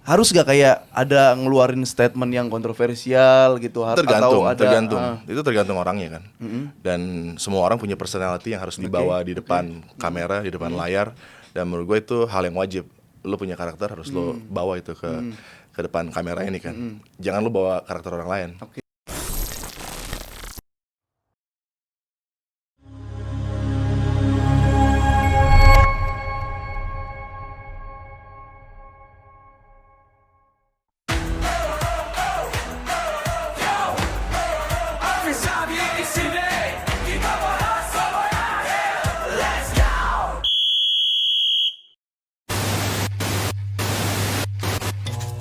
harus gak kayak ada ngeluarin statement yang kontroversial gitu Tergantung, atau ada tergantung. Itu tergantung orangnya kan. Dan semua orang punya personality yang harus dibawa di depan kamera, di depan layar. Dan menurut gue itu hal yang wajib. Lo punya karakter harus lo bawa itu ke depan kamera ini kan. Jangan lo bawa karakter orang lain. Oke.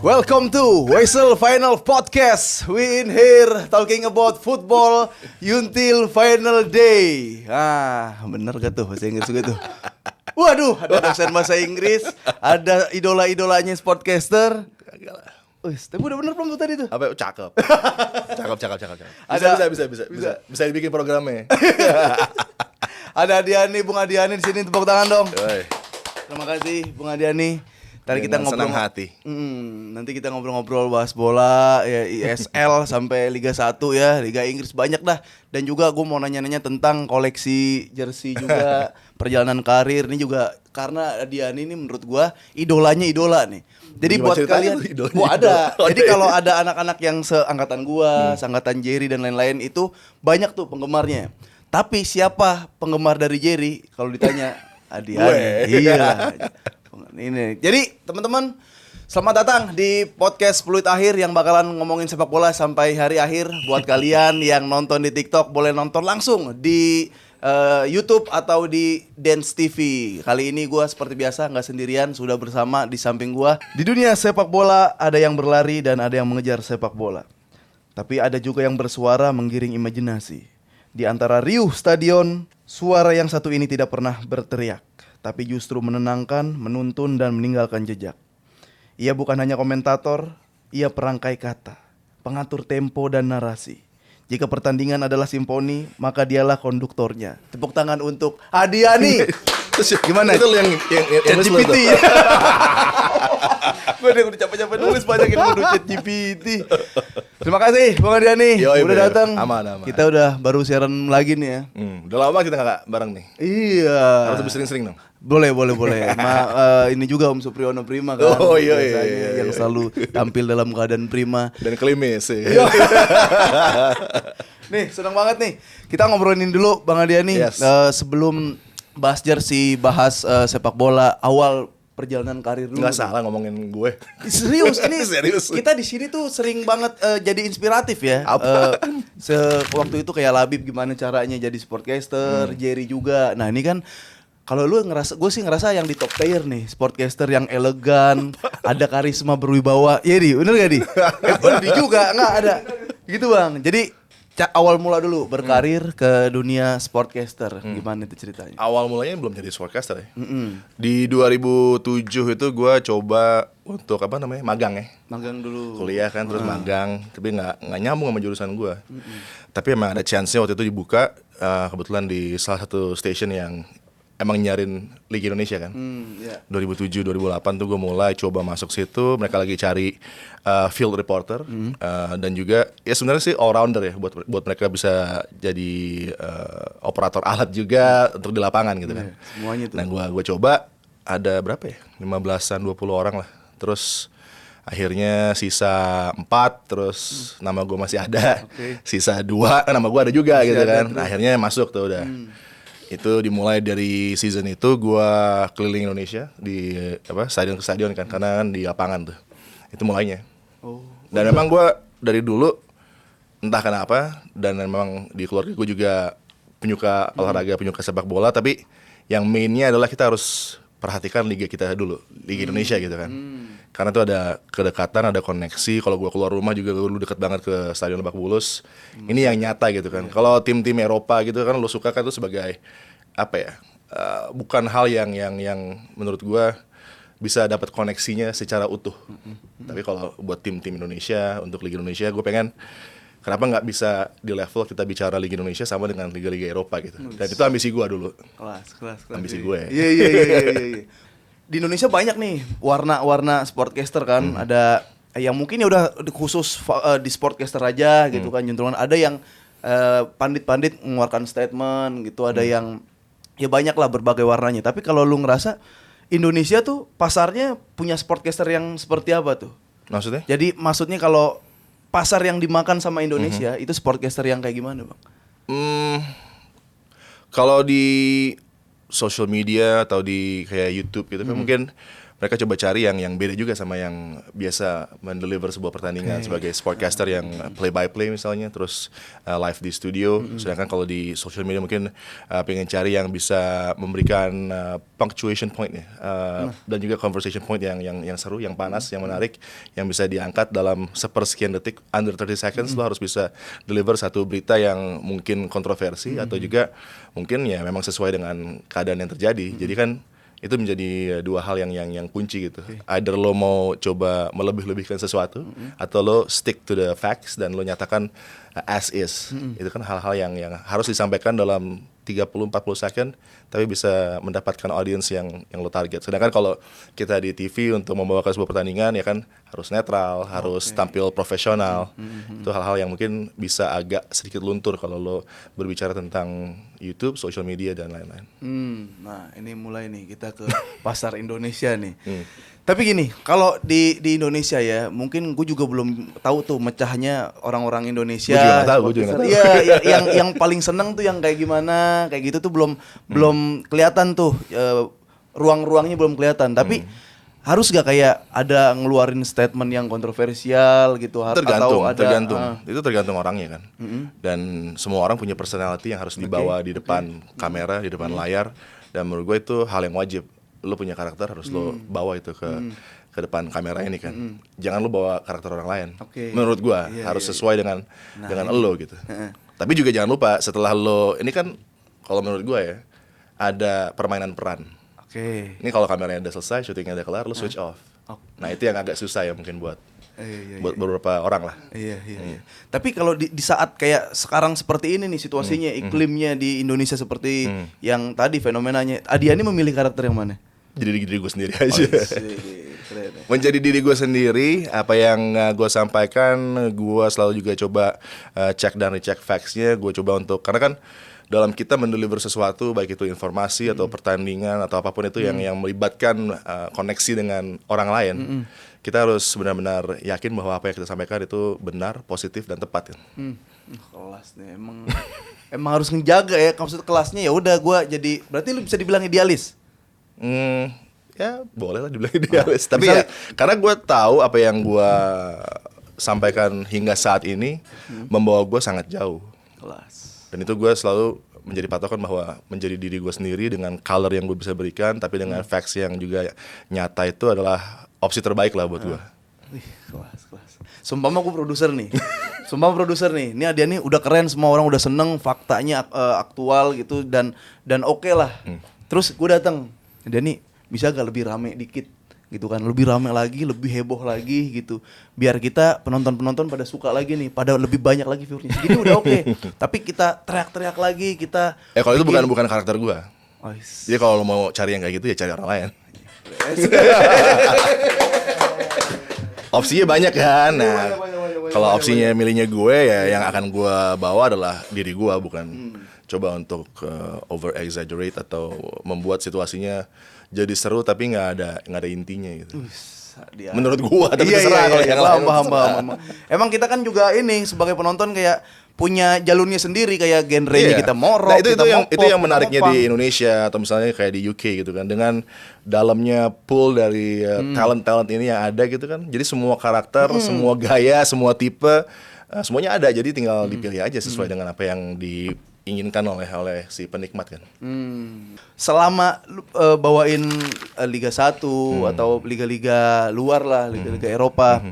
Welcome to Whistle Final Podcast. We in here talking about football until final day. Bener gak tuh bahasa Inggris gue tuh? Waduh, ada dosen bahasa Inggris, ada idola-idolanya sportcaster. Kagak lah. Wih, tapi udah bener belum tuh tadi tuh? Apa cakep. Cakep. Ada- Bisa dibikin programnya. Ada Adiani, Bung Adiani di sini, tepuk tangan dong. Yoi. Terima kasih Bung Adiani. Tadi kita Dengan ngobrol senang hati. Nanti kita ngobrol-ngobrol bahas bola ya, ISL sampai Liga 1 ya, Liga Inggris banyak dah. Dan juga gue mau nanya-nanya tentang koleksi jersey juga, perjalanan karir ini juga karena Dian ini menurut gue idolanya idola nih. Jadi Gimana buat ceritanya kalian, tuh idolanya wah ada. idola? Oh, Jadi ada. kalau ada anak-anak yang seangkatan gua, seangkatan Jerry dan lain-lain itu banyak tuh penggemarnya. Tapi siapa penggemar dari Jerry? Kalau ditanya Adian. Gue. Iya. Ini. Jadi teman-teman, selamat datang di podcast Peluit Akhir yang bakalan ngomongin sepak bola sampai hari akhir. Buat kalian yang nonton di TikTok boleh nonton langsung di YouTube atau di Dance TV. Kali ini gue seperti biasa nggak sendirian, sudah bersama di samping gue. Di dunia sepak bola ada yang berlari dan ada yang mengejar sepak bola. Tapi ada juga yang bersuara menggiring imajinasi. Di antara riuh stadion, suara yang satu ini tidak pernah berteriak, tapi justru menenangkan, menuntun dan meninggalkan jejak. Ia bukan hanya komentator, ia perangkai kata, pengatur tempo dan narasi. Jika pertandingan adalah simfoni, maka dialah konduktornya. Tepuk tangan untuk Adiani. Terus Gimana? Itu yang nulis lo ChatGPT. tuh. Gue udah capek-capek nulis banyak yang udah ChatGPT. Terima kasih Bang Adiani Yoi, udah Bro. datang. Aman. Kita udah baru siaran lagi nih ya. Udah lama kita gak bareng nih. Iya. Harus lebih sering-sering dong. Boleh. Ini juga Om Supriyono Prima kan. Oh, iya. Biasanya yang selalu tampil dalam keadaan prima. Dan klimis sih. Nih, senang banget nih. Kita ngobrolin dulu Bang Adiani. Yes. Sebelum bahas jersey, bahas sepak bola, awal perjalanan karir dulu. Nggak salah ngomongin gue. Serius, ini Serius. kita di sini tuh sering banget jadi inspiratif ya. Apaan? Waktu itu kayak Labib gimana caranya jadi sportcaster, Jerry juga. Nah ini kan kalau lu ngerasa, gue sih ngerasa yang di top tier nih, sportcaster yang elegan, ada karisma berwibawa. Iya di, bener gak di? Di juga nggak ada, gitu bang. Jadi awal mula dulu berkarir ke dunia sportcaster, gimana itu ceritanya? Awal mulanya belum jadi sportcaster ya. Di 2007 itu gue coba untuk magang ya. Magang dulu. Kuliah kan terus magang, tapi nggak nyambung sama jurusan gue. Tapi emang ada chance-nya waktu itu dibuka, kebetulan di salah satu station yang emang nyarin Liga Indonesia kan. 2007 2008 tuh gue mulai coba masuk situ. Mereka lagi cari field reporter dan juga ya sebenarnya sih all rounder ya buat mereka bisa jadi operator alat juga untuk di lapangan gitu kan. Semuanya tuh. Nah gue coba ada berapa ya? 15-an 20 orang lah. Terus akhirnya sisa 4, terus nama gue masih ada. Sisa 2, nama gue ada juga Masih gitu ada kan. terus. Akhirnya masuk tuh udah. Itu dimulai dari season itu gua keliling Indonesia di stadion ke stadion kan, karena kan di lapangan tuh. Itu mulainya. Dan memang gua dari dulu entah kenapa, dan memang di keluarga gue juga penyuka olahraga, penyuka sepak bola, tapi yang mainnya adalah kita harus perhatikan liga kita dulu, Liga Indonesia gitu kan. Karena tuh ada kedekatan, ada koneksi. Kalau gue keluar rumah juga gue deket banget ke Stadion Lebak Bulus. Ini yang nyata gitu kan. Kalau tim-tim Eropa gitu kan lo suka kan itu sebagai bukan hal yang menurut gue bisa dapat koneksinya secara utuh. Tapi kalau buat tim-tim Indonesia, untuk Liga Indonesia, gue pengen kenapa nggak bisa di level kita bicara Liga Indonesia sama dengan Liga-Liga Eropa gitu. Dan itu ambisi gue dulu. Kelas. Ambisi gue. Iya. di Indonesia banyak nih warna-warna sportcaster kan. Ada yang mungkin ya udah khusus di sportcaster aja gitu kan, juntrungan. Ada yang pandit-pandit mengeluarkan statement gitu, ada yang ya banyak lah berbagai warnanya. Tapi kalau lu ngerasa Indonesia tuh pasarnya punya sportcaster yang seperti apa tuh? Maksudnya? Jadi maksudnya kalau pasar yang dimakan sama Indonesia itu sportcaster yang kayak gimana, Bang? Kalau di social media atau di kayak YouTube gitu kan mungkin mereka coba cari yang beda juga sama yang biasa mendeliver sebuah pertandingan sebagai sportcaster yang play by play misalnya, terus live di studio. Sedangkan kalau di social media mungkin pengen cari yang bisa memberikan punctuation point ya, dan juga conversation point yang seru, yang panas, yang menarik, yang bisa diangkat dalam sepersekian detik, under 30 seconds. Lo harus bisa deliver satu berita yang mungkin kontroversi atau juga mungkin ya memang sesuai dengan keadaan yang terjadi. Jadi kan itu menjadi dua hal yang kunci gitu. Either lo mau coba melebih-lebihkan sesuatu atau lo stick to the facts dan lo nyatakan as is. Itu kan hal-hal yang harus disampaikan dalam 30-40 second tapi bisa mendapatkan audience yang lo target. Sedangkan kalau kita di TV untuk membawakan sebuah pertandingan ya kan harus netral, harus tampil profesional. Itu hal-hal yang mungkin bisa agak sedikit luntur kalau lo berbicara tentang YouTube, social media dan lain-lain. Nah ini mulai nih kita ke pasar Indonesia nih. Tapi gini, kalau di Indonesia ya, mungkin gue juga belum tahu tuh mecahnya orang-orang Indonesia. Gue juga nggak tahu. Iya, yang paling seneng tuh yang kayak gimana, kayak gitu tuh belum kelihatan tuh, ruang-ruangnya belum kelihatan. Tapi harus gak kayak ada ngeluarin statement yang kontroversial gitu? Tergantung. Atau Itu tergantung orangnya kan. Dan semua orang punya personality yang harus dibawa di depan kamera, di depan layar. Dan menurut gue itu hal yang wajib. Lo punya karakter harus lo bawa itu ke depan kamera ini kan. Jangan lo bawa karakter orang lain. Menurut gua harus sesuai dengan lo gitu. Tapi juga jangan lupa setelah lo ini kan kalau menurut gua ya ada permainan peran. Ini kalau kameranya udah selesai, syutingnya udah kelar, lo switch off. Nah itu yang agak susah ya mungkin buat beberapa orang lah. Iya. Tapi kalau di saat kayak sekarang seperti ini nih situasinya, iklimnya di Indonesia seperti yang tadi fenomenanya, Adiani memilih karakter yang mana? Jadi diri gue sendiri aja. Menjadi diri gue sendiri, apa yang gue sampaikan, gue selalu juga coba cek dan recheck facts-nya. Gue coba untuk, karena kan dalam kita mendeliver sesuatu, baik itu informasi atau pertandingan atau apapun itu yang melibatkan koneksi dengan orang lain, kita harus benar-benar yakin bahwa apa yang kita sampaikan itu benar, positif dan tepat kan. Kelas nih emang harus ngejaga ya. Maksud kelasnya ya udah gue jadi, berarti lu bisa dibilang idealis. Ya boleh lah dibilang idealis. Tapi ya karena gue tahu apa yang gue sampaikan hingga saat ini membawa gue sangat jauh. Kelas. Dan itu gue selalu menjadi patokan bahwa menjadi diri gue sendiri dengan color yang gue bisa berikan, tapi dengan facts yang juga nyata itu adalah opsi terbaik lah buat gue. Kelas. Sumpah mah gue produser nih. Ini Adiani udah keren, semua orang udah seneng, faktanya aktual gitu dan oke lah. Terus gue datang, Adiani bisa gak lebih rame dikit gitu kan, lebih rame lagi, lebih heboh lagi gitu, biar kita penonton pada suka lagi nih, pada lebih banyak lagi viewersnya. Segini udah oke. Tapi kita teriak-teriak lagi, kita kalau itu bukan karakter gue. Jadi kalau lo mau cari yang kayak gitu ya cari orang lain. Opsinya banyak kan. Nah, kalau opsinya milihnya gue ya yang akan gue bawa adalah diri gue, bukan coba untuk over exaggerate atau membuat situasinya jadi seru tapi nggak ada intinya gitu. Menurut gue, tapi terserah kalau yang lain. Paham. Emang kita kan juga ini sebagai penonton kayak punya jalurnya sendiri, kayak genrenya kita mau rock, nah, itu yang menariknya di Indonesia atau misalnya kayak di UK gitu kan, dengan dalamnya pool dari talent ini yang ada gitu kan. Jadi semua karakter, semua gaya, semua tipe, semuanya ada. Jadi tinggal dipilih aja sesuai dengan apa yang diinginkan oleh si penikmat kan. Selama bawain Liga 1 atau liga-liga luar lah, liga-liga Eropa,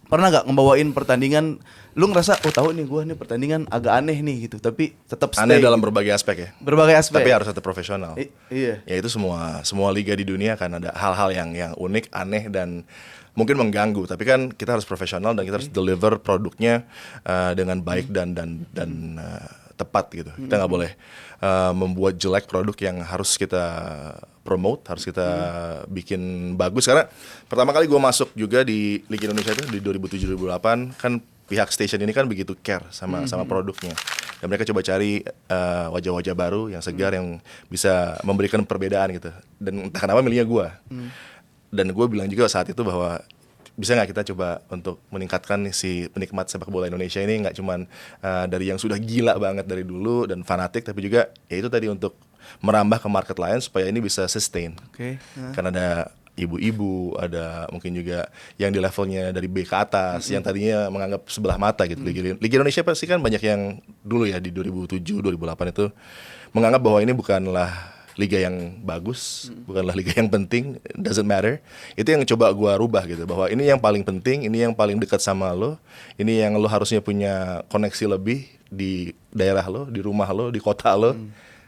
pernah gak ngebawain pertandingan lu ngerasa tahu nih gue nih pertandingan agak aneh nih gitu, tapi tetap stay aneh dalam gitu. berbagai aspek ya. Berbagai aspek. Tapi harus tetap profesional. Iya. Ya itu semua liga di dunia kan ada hal-hal yang unik, aneh dan mungkin mengganggu, tapi kan kita harus profesional dan kita harus deliver produknya dengan baik dan tepat gitu. Kita nggak boleh membuat jelek produk yang harus kita promote, harus kita bikin bagus. Karena pertama kali gue masuk juga di Liga Indonesia itu di 2007-2008 kan pihak station ini kan begitu care sama produknya. Dan mereka coba cari wajah-wajah baru yang segar yang bisa memberikan perbedaan gitu. Dan entah kenapa milihnya gue. Dan gue bilang juga saat itu bahwa bisa nggak kita coba untuk meningkatkan nih si penikmat sepak bola Indonesia ini nggak cuman dari yang sudah gila banget dari dulu dan fanatik, tapi juga ya itu tadi untuk merambah ke market lain supaya ini bisa sustain. Karena ada ibu-ibu, ada mungkin juga yang di levelnya dari B ke atas yang tadinya menganggap sebelah mata gitu. Liga Indonesia pasti kan banyak yang dulu ya di 2007, 2008 itu menganggap bahwa ini bukanlah liga yang bagus, bukanlah liga yang penting, doesn't matter. Itu yang coba gue rubah gitu, bahwa ini yang paling penting, ini yang paling dekat sama lo, ini yang lo harusnya punya koneksi lebih di daerah lo, di rumah lo, di kota lo,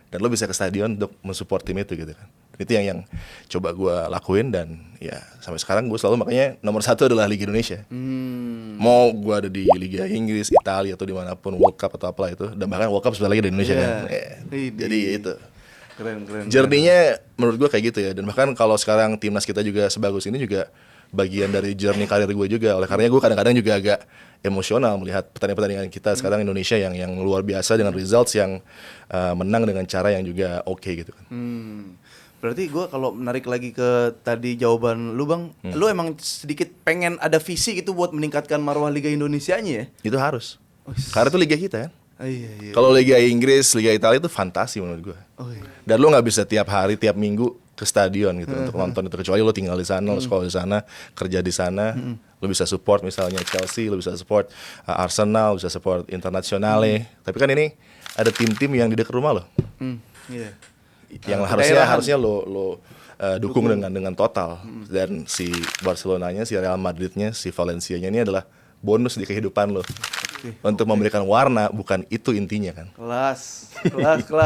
dan lo bisa ke stadion untuk mensupport tim itu gitu kan. Itu yang coba gue lakuin, dan ya sampai sekarang gue selalu makanya nomor satu adalah Liga Indonesia. Mau gue ada di Liga Inggris, Italia atau dimanapun, World Cup atau apalah itu, dan bahkan World Cup sebentar lagi di Indonesia kan. Jadi itu. Keren. Journey-nya menurut gue kayak gitu ya. Dan bahkan kalau sekarang timnas kita juga sebagus ini juga bagian dari journey karir gue juga. Oleh karenanya gue kadang-kadang juga agak emosional melihat pertandingan kita sekarang Indonesia yang luar biasa dengan results yang menang dengan cara yang juga oke gitu kan. Berarti gue kalau menarik lagi ke tadi jawaban lu Bang, lu emang sedikit pengen ada visi gitu buat meningkatkan marwah Liga Indonesianya ya? Itu harus. Karena itu liga kita kan. Iya. Kalau Liga Inggris, Liga Italia itu fantasi menurut gue. Dan lo nggak bisa tiap hari, tiap minggu ke stadion gitu untuk nonton itu, kecuali lo tinggal di sana, lo sekolah di sana, kerja di sana. Lo bisa support misalnya Chelsea, lo bisa support Arsenal, bisa support Internazionale. Tapi kan ini ada tim-tim yang di dekat rumah lo, yang harusnya lo dukung dengan total. Dan si Barcelonanya, si Real Madridnya, si Valencianya ini adalah bonus di kehidupan lo. Untuk memberikan warna, bukan itu intinya kan. Kelas,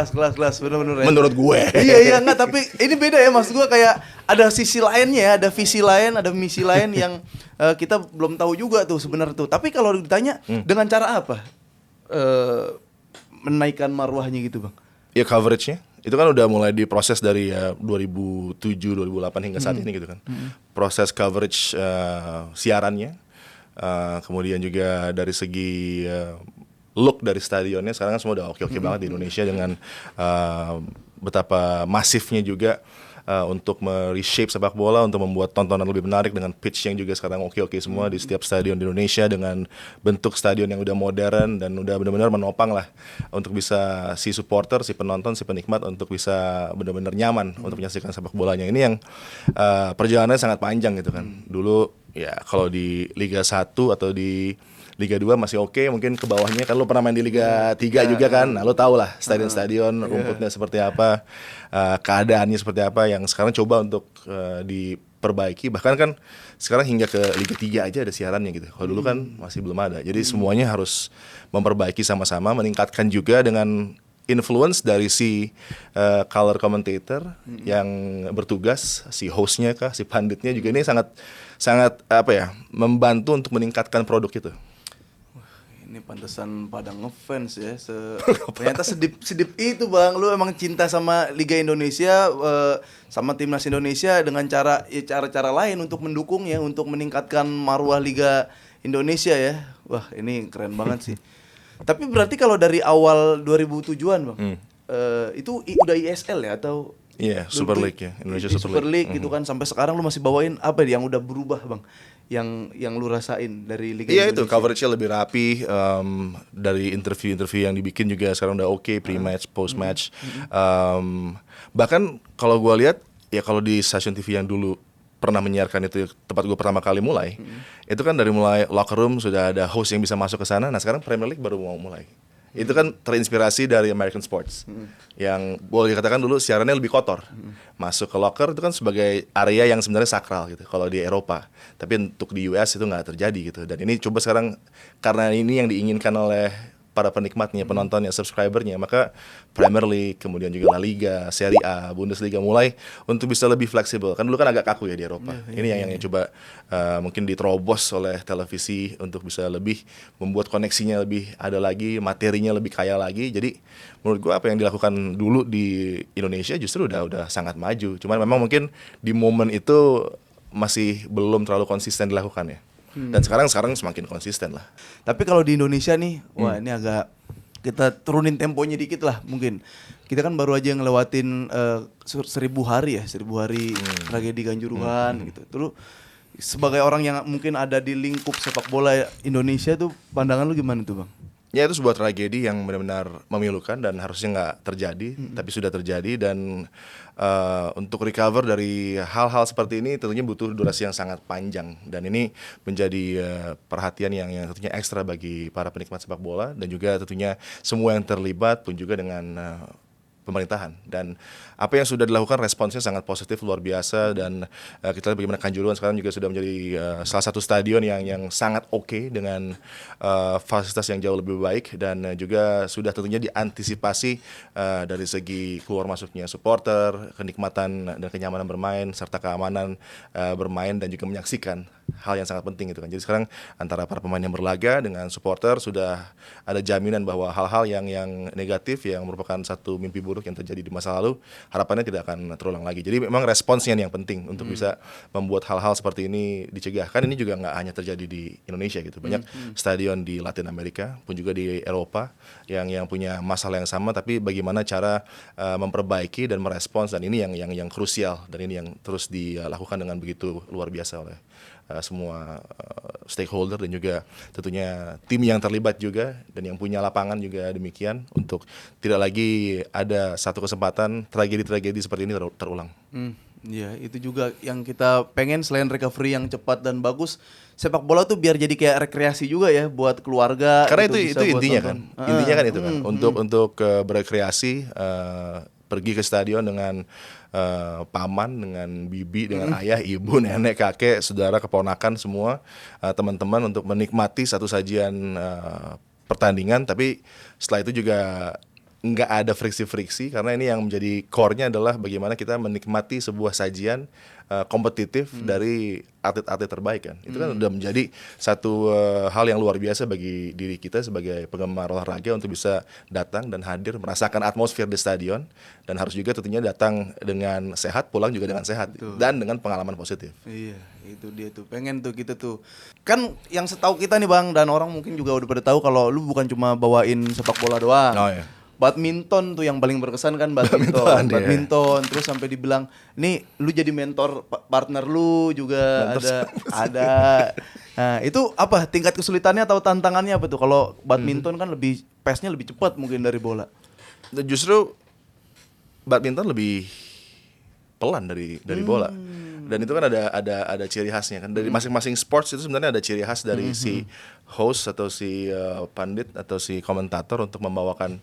bener-bener ya. Menurut gue. Iya enggak, tapi ini beda ya, maksud gue kayak ada sisi lainnya, ada visi lain, ada misi lain yang kita belum tahu juga tuh sebenarnya tuh. Tapi kalau ditanya dengan cara apa menaikkan marwahnya gitu Bang? Ya coveragenya itu kan udah mulai diproses dari 2007, 2008 hingga saat ini gitu kan. Proses coverage siarannya. Kemudian juga dari segi look dari stadionnya sekarang kan semua udah oke banget di Indonesia dengan betapa masifnya juga untuk reshape sepak bola, untuk membuat tontonan lebih menarik dengan pitch yang juga sekarang oke semua di setiap stadion di Indonesia, dengan bentuk stadion yang udah modern dan udah benar-benar menopang lah untuk bisa si supporter, si penonton, si penikmat untuk bisa benar-benar nyaman untuk menyaksikan sepak bolanya. Ini yang perjalanannya sangat panjang gitu kan. Dulu ya kalau di Liga 1 atau di Liga 2 masih oke, mungkin ke bawahnya kan lo pernah main di Liga 3 juga kan. Nah, lo tau lah stadion-stadion rumputnya seperti apa, keadaannya seperti apa, yang sekarang coba untuk diperbaiki. Bahkan kan sekarang hingga ke Liga 3 aja ada siarannya gitu. Kalau dulu kan masih belum ada. Jadi semuanya harus memperbaiki sama-sama, meningkatkan juga dengan influence dari si color commentator yang bertugas, si hostnya kah, si panditnya juga. Ini sangat apa ya, membantu untuk meningkatkan produk itu. Ini pantesan pada ngefans ya. Ternyata sedip itu Bang. Lu emang cinta sama Liga Indonesia, sama timnas Indonesia dengan cara-cara lain untuk mendukung ya, untuk meningkatkan marwah Liga Indonesia ya. Wah, ini keren banget sih. Tapi berarti kalau dari awal 2007-an Bang, itu udah ISL ya atau? Iya, Super League ya, Indonesia Super League gitu kan, sampai sekarang lu masih bawain apa yang udah berubah Bang? Yang lu rasain dari Liga Indonesia? Iya, itu coverage-nya lebih rapi, dari interview-interview yang dibikin juga sekarang udah oke, pre-match, post-match. Bahkan kalau gue lihat ya, kalau di stasiun TV yang dulu pernah menyiarkan itu tempat gue pertama kali mulai, itu kan dari mulai locker room sudah ada host yang bisa masuk ke sana. Nah sekarang Premier League baru mau mulai. Itu kan terinspirasi dari American sports, yang boleh dikatakan dulu siarannya lebih kotor. Masuk ke locker itu kan sebagai area yang sebenarnya sakral gitu kalau di Eropa, tapi untuk di US itu nggak terjadi gitu. Dan ini coba sekarang, karena ini yang diinginkan oleh para penikmatnya, penontonnya, subscribernya, maka Premier League, kemudian juga La Liga, Serie A, Bundesliga mulai untuk bisa lebih fleksibel. Kan dulu kan agak kaku ya di Eropa. Ini yang coba mungkin diterobos oleh televisi untuk bisa lebih membuat koneksinya lebih ada lagi, materinya lebih kaya lagi. Jadi menurut gua apa yang dilakukan dulu di Indonesia justru udah sangat maju. Cuman memang mungkin di momen itu masih belum terlalu konsisten dilakukan ya. Dan sekarang semakin konsisten lah. Tapi kalau di Indonesia nih, wah ini agak kita turunin temponya dikit lah mungkin. Kita kan baru aja ngelewatin 1000 hari ya, 1000 hari tragedi Kanjuruhan gitu. Terus sebagai orang yang mungkin ada di lingkup sepak bola Indonesia tuh, pandangan lu gimana tuh Bang? Ya itu sebuah tragedi yang benar-benar memilukan dan harusnya nggak terjadi, tapi sudah terjadi dan untuk recover dari hal-hal seperti ini tentunya butuh durasi yang sangat panjang dan ini menjadi perhatian yang tentunya ekstra bagi para penikmat sepak bola dan juga tentunya semua yang terlibat pun juga dengan pemerintahan dan apa yang sudah dilakukan responsnya sangat positif luar biasa dan kita lihat bagaimana Kanjuruhan sekarang juga sudah menjadi salah satu stadion yang sangat oke dengan fasilitas yang jauh lebih baik dan juga sudah tentunya diantisipasi dari segi keluar masuknya supporter, kenikmatan dan kenyamanan bermain serta keamanan bermain dan juga menyaksikan hal yang sangat penting itu kan. Jadi sekarang antara para pemain yang berlaga dengan supporter sudah ada jaminan bahwa hal-hal yang negatif yang merupakan satu mimpi buruk yang terjadi di masa lalu harapannya tidak akan terulang lagi. Jadi memang responsnya yang penting untuk bisa membuat hal-hal seperti ini dicegah. Kan ini juga nggak hanya terjadi di Indonesia gitu. Banyak stadion di Latin Amerika pun juga di Eropa yang punya masalah yang sama tapi bagaimana cara memperbaiki dan merespons dan ini yang krusial dan ini yang terus dilakukan dengan begitu luar biasa oleh semua stakeholder dan juga tentunya tim yang terlibat juga dan yang punya lapangan juga demikian untuk tidak lagi ada satu kesempatan tragedi-tragedi seperti ini terulang. Iya, itu juga yang kita pengen selain recovery yang cepat dan bagus, sepak bola tuh biar jadi kayak rekreasi juga ya buat keluarga. Karena gitu, itu bisa buat intinya nonton. kan, intinya kan itu kan untuk berekreasi, pergi ke stadion dengan paman, dengan bibi, dengan ayah, ibu, nenek, kakek, saudara, keponakan semua teman-teman untuk menikmati satu sajian pertandingan. Tapi setelah itu juga nggak ada friksi-friksi karena ini yang menjadi core-nya adalah bagaimana kita menikmati sebuah sajian kompetitif dari atlet-atlet terbaik kan. Itu kan udah menjadi satu hal yang luar biasa bagi diri kita sebagai penggemar olahraga untuk bisa datang dan hadir merasakan atmosfer di stadion dan harus juga tentunya datang dengan sehat, pulang juga dengan sehat dan dengan pengalaman positif. Iya, itu dia tuh. Pengen tuh kita tuh. Kan yang setahu kita nih Bang dan orang mungkin juga udah pada tahu kalau lu bukan cuma bawain sepak bola doang. Oh iya. Badminton tuh yang paling berkesan kan badminton. Terus sampai dibilang, "Nih, lu jadi mentor partner lu juga ada." Nah, itu apa tingkat kesulitannya atau tantangannya apa tuh? Kalau badminton kan lebih pace-nya lebih cepat mungkin dari bola. Dan justru badminton lebih pelan dari bola. Dan itu kan ada ciri khasnya kan dari masing-masing sports itu sebenarnya ada ciri khas dari si host atau si pandit atau si komentator untuk membawakan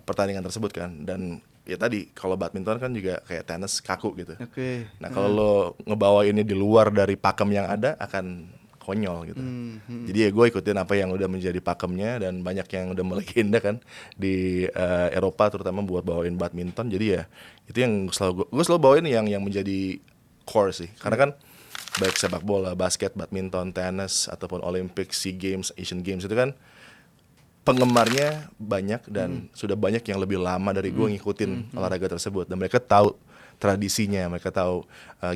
pertandingan tersebut kan. Dan ya tadi kalau badminton kan juga kayak tenis kaku gitu. Oke. Nah kalau lo ngebawa ini di luar dari pakem yang ada akan konyol gitu. Jadi ya gue ikutin apa yang udah menjadi pakemnya dan banyak yang udah melegenda kan di Eropa terutama buat bawain badminton. Jadi ya itu yang gue selalu bawain yang menjadi core sih. Karena kan baik sepak bola, basket, badminton, tenis ataupun Olympic, SEA Games, Asian Games itu kan penggemarnya banyak dan sudah banyak yang lebih lama dari gue ngikutin olahraga tersebut dan mereka tahu tradisinya, mereka tahu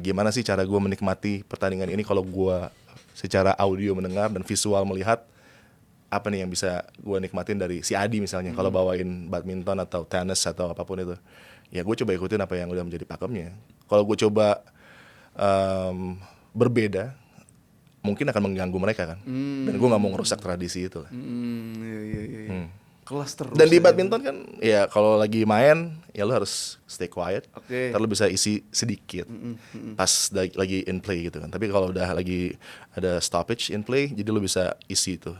gimana sih cara gue menikmati pertandingan ini kalau gue secara audio mendengar dan visual melihat apa nih yang bisa gue nikmatin dari si Adi misalnya kalau bawain badminton atau tenis atau apapun itu ya gue coba ikutin apa yang udah menjadi pakemnya. Kalau gue coba berbeda mungkin akan mengganggu mereka kan dan gue nggak mau ngerusak tradisi itu lah. Iya. Kelas terus. Dan di badminton kan ya kalau lagi main ya lo harus stay quiet. Oke. Ntar lo bisa isi sedikit pas lagi in play gitu kan. Tapi kalau udah lagi ada stoppage in play jadi lo bisa isi itu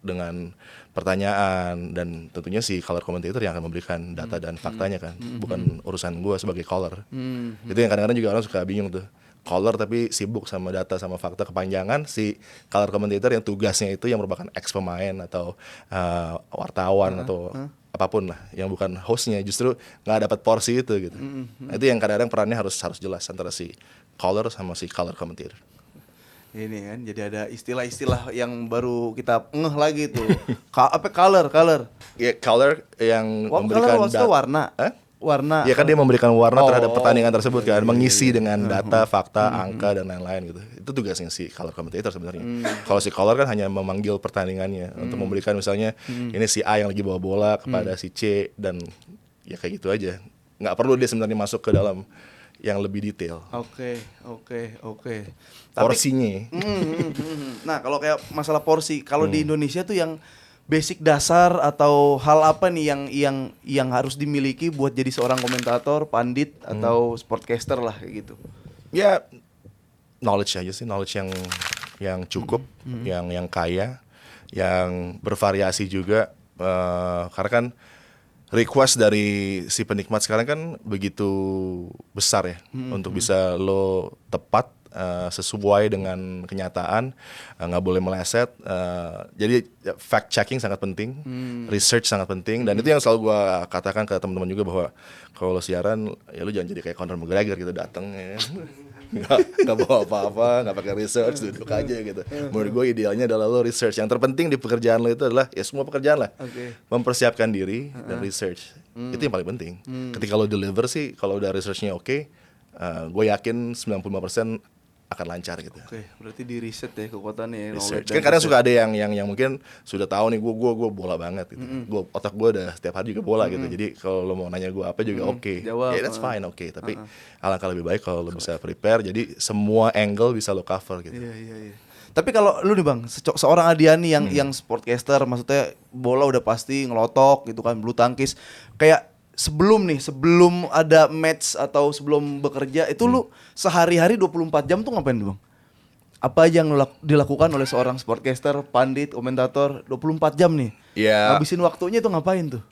dengan pertanyaan dan tentunya si color commentator yang akan memberikan data dan faktanya kan. Bukan urusan gue sebagai caller. Itu yang kadang-kadang juga orang suka bingung tuh. caller tapi sibuk sama data sama fakta kepanjangan, si color commentator yang tugasnya itu yang merupakan ex pemain atau wartawan atau apapun lah yang bukan hostnya, justru nggak dapat porsi itu gitu. Nah, itu yang kadang-kadang perannya harus jelas antara si caller sama si color commentator. Ini kan jadi ada istilah-istilah yang baru kita ngeh lagi tuh. Apa color? Ya color yang memberikan color maksudnya warna. Warna. Ya kan dia memberikan warna terhadap pertandingan tersebut kan, mengisi dengan data, fakta, angka dan lain-lain gitu. Itu tugasnya si color commentator sebenarnya. Kalau si color kan hanya memanggil pertandingannya untuk memberikan misalnya ini si A yang lagi bawa bola kepada si C dan ya kayak gitu aja. Nggak perlu dia sebenarnya masuk ke dalam yang lebih detail. Oke. Porsinya. Nah, kalau kayak masalah porsi, kalau di Indonesia tuh yang basic dasar atau hal apa nih yang harus dimiliki buat jadi seorang komentator, pandit atau sportcaster lah kayak gitu. Ya knowledge aja sih, knowledge yang cukup, yang kaya, yang bervariasi juga. Karena kan request dari si penikmat sekarang kan begitu besar ya, untuk bisa lo tepat sesuai dengan kenyataan, nggak boleh meleset. Jadi fact checking sangat penting, research sangat penting, dan itu yang selalu gue katakan ke teman-teman juga bahwa kalau lo siaran ya lo jangan jadi kayak Conor McGregor gitu, datang ya. nggak bawa apa-apa, nggak pakai research, duduk aja gitu. Menurut gue idealnya adalah lo research. Yang terpenting di pekerjaan lo itu adalah ya semua pekerjaan lah, mempersiapkan diri dan research. Itu yang paling penting. Ketika lo deliver sih, kalau udah researchnya oke, gue yakin 95% akan lancar gitu. Oke, berarti di riset ya kekuatannya. Research. Kan kadang suka ada yang mungkin sudah tahu nih gue bola banget gitu. Otak gue udah setiap hari juga bola gitu. Jadi kalau lo mau nanya gue apa juga oke. Yeah, that's fine, oke. Tapi alangkah lebih baik kalau lo bisa prepare. Jadi semua angle bisa lo cover gitu. Iya. Tapi kalau lu nih Bang, seorang Adiani yang sportcaster, maksudnya bola udah pasti ngelotok gitu kan, bulu tangkis. Kayak sebelum ada match atau sebelum bekerja itu lu sehari-hari 24 jam tuh ngapain Bang? Apa aja yang dilakukan oleh seorang sportcaster, pandit, komentator 24 jam nih? Iya. Habisin waktunya tuh ngapain tuh?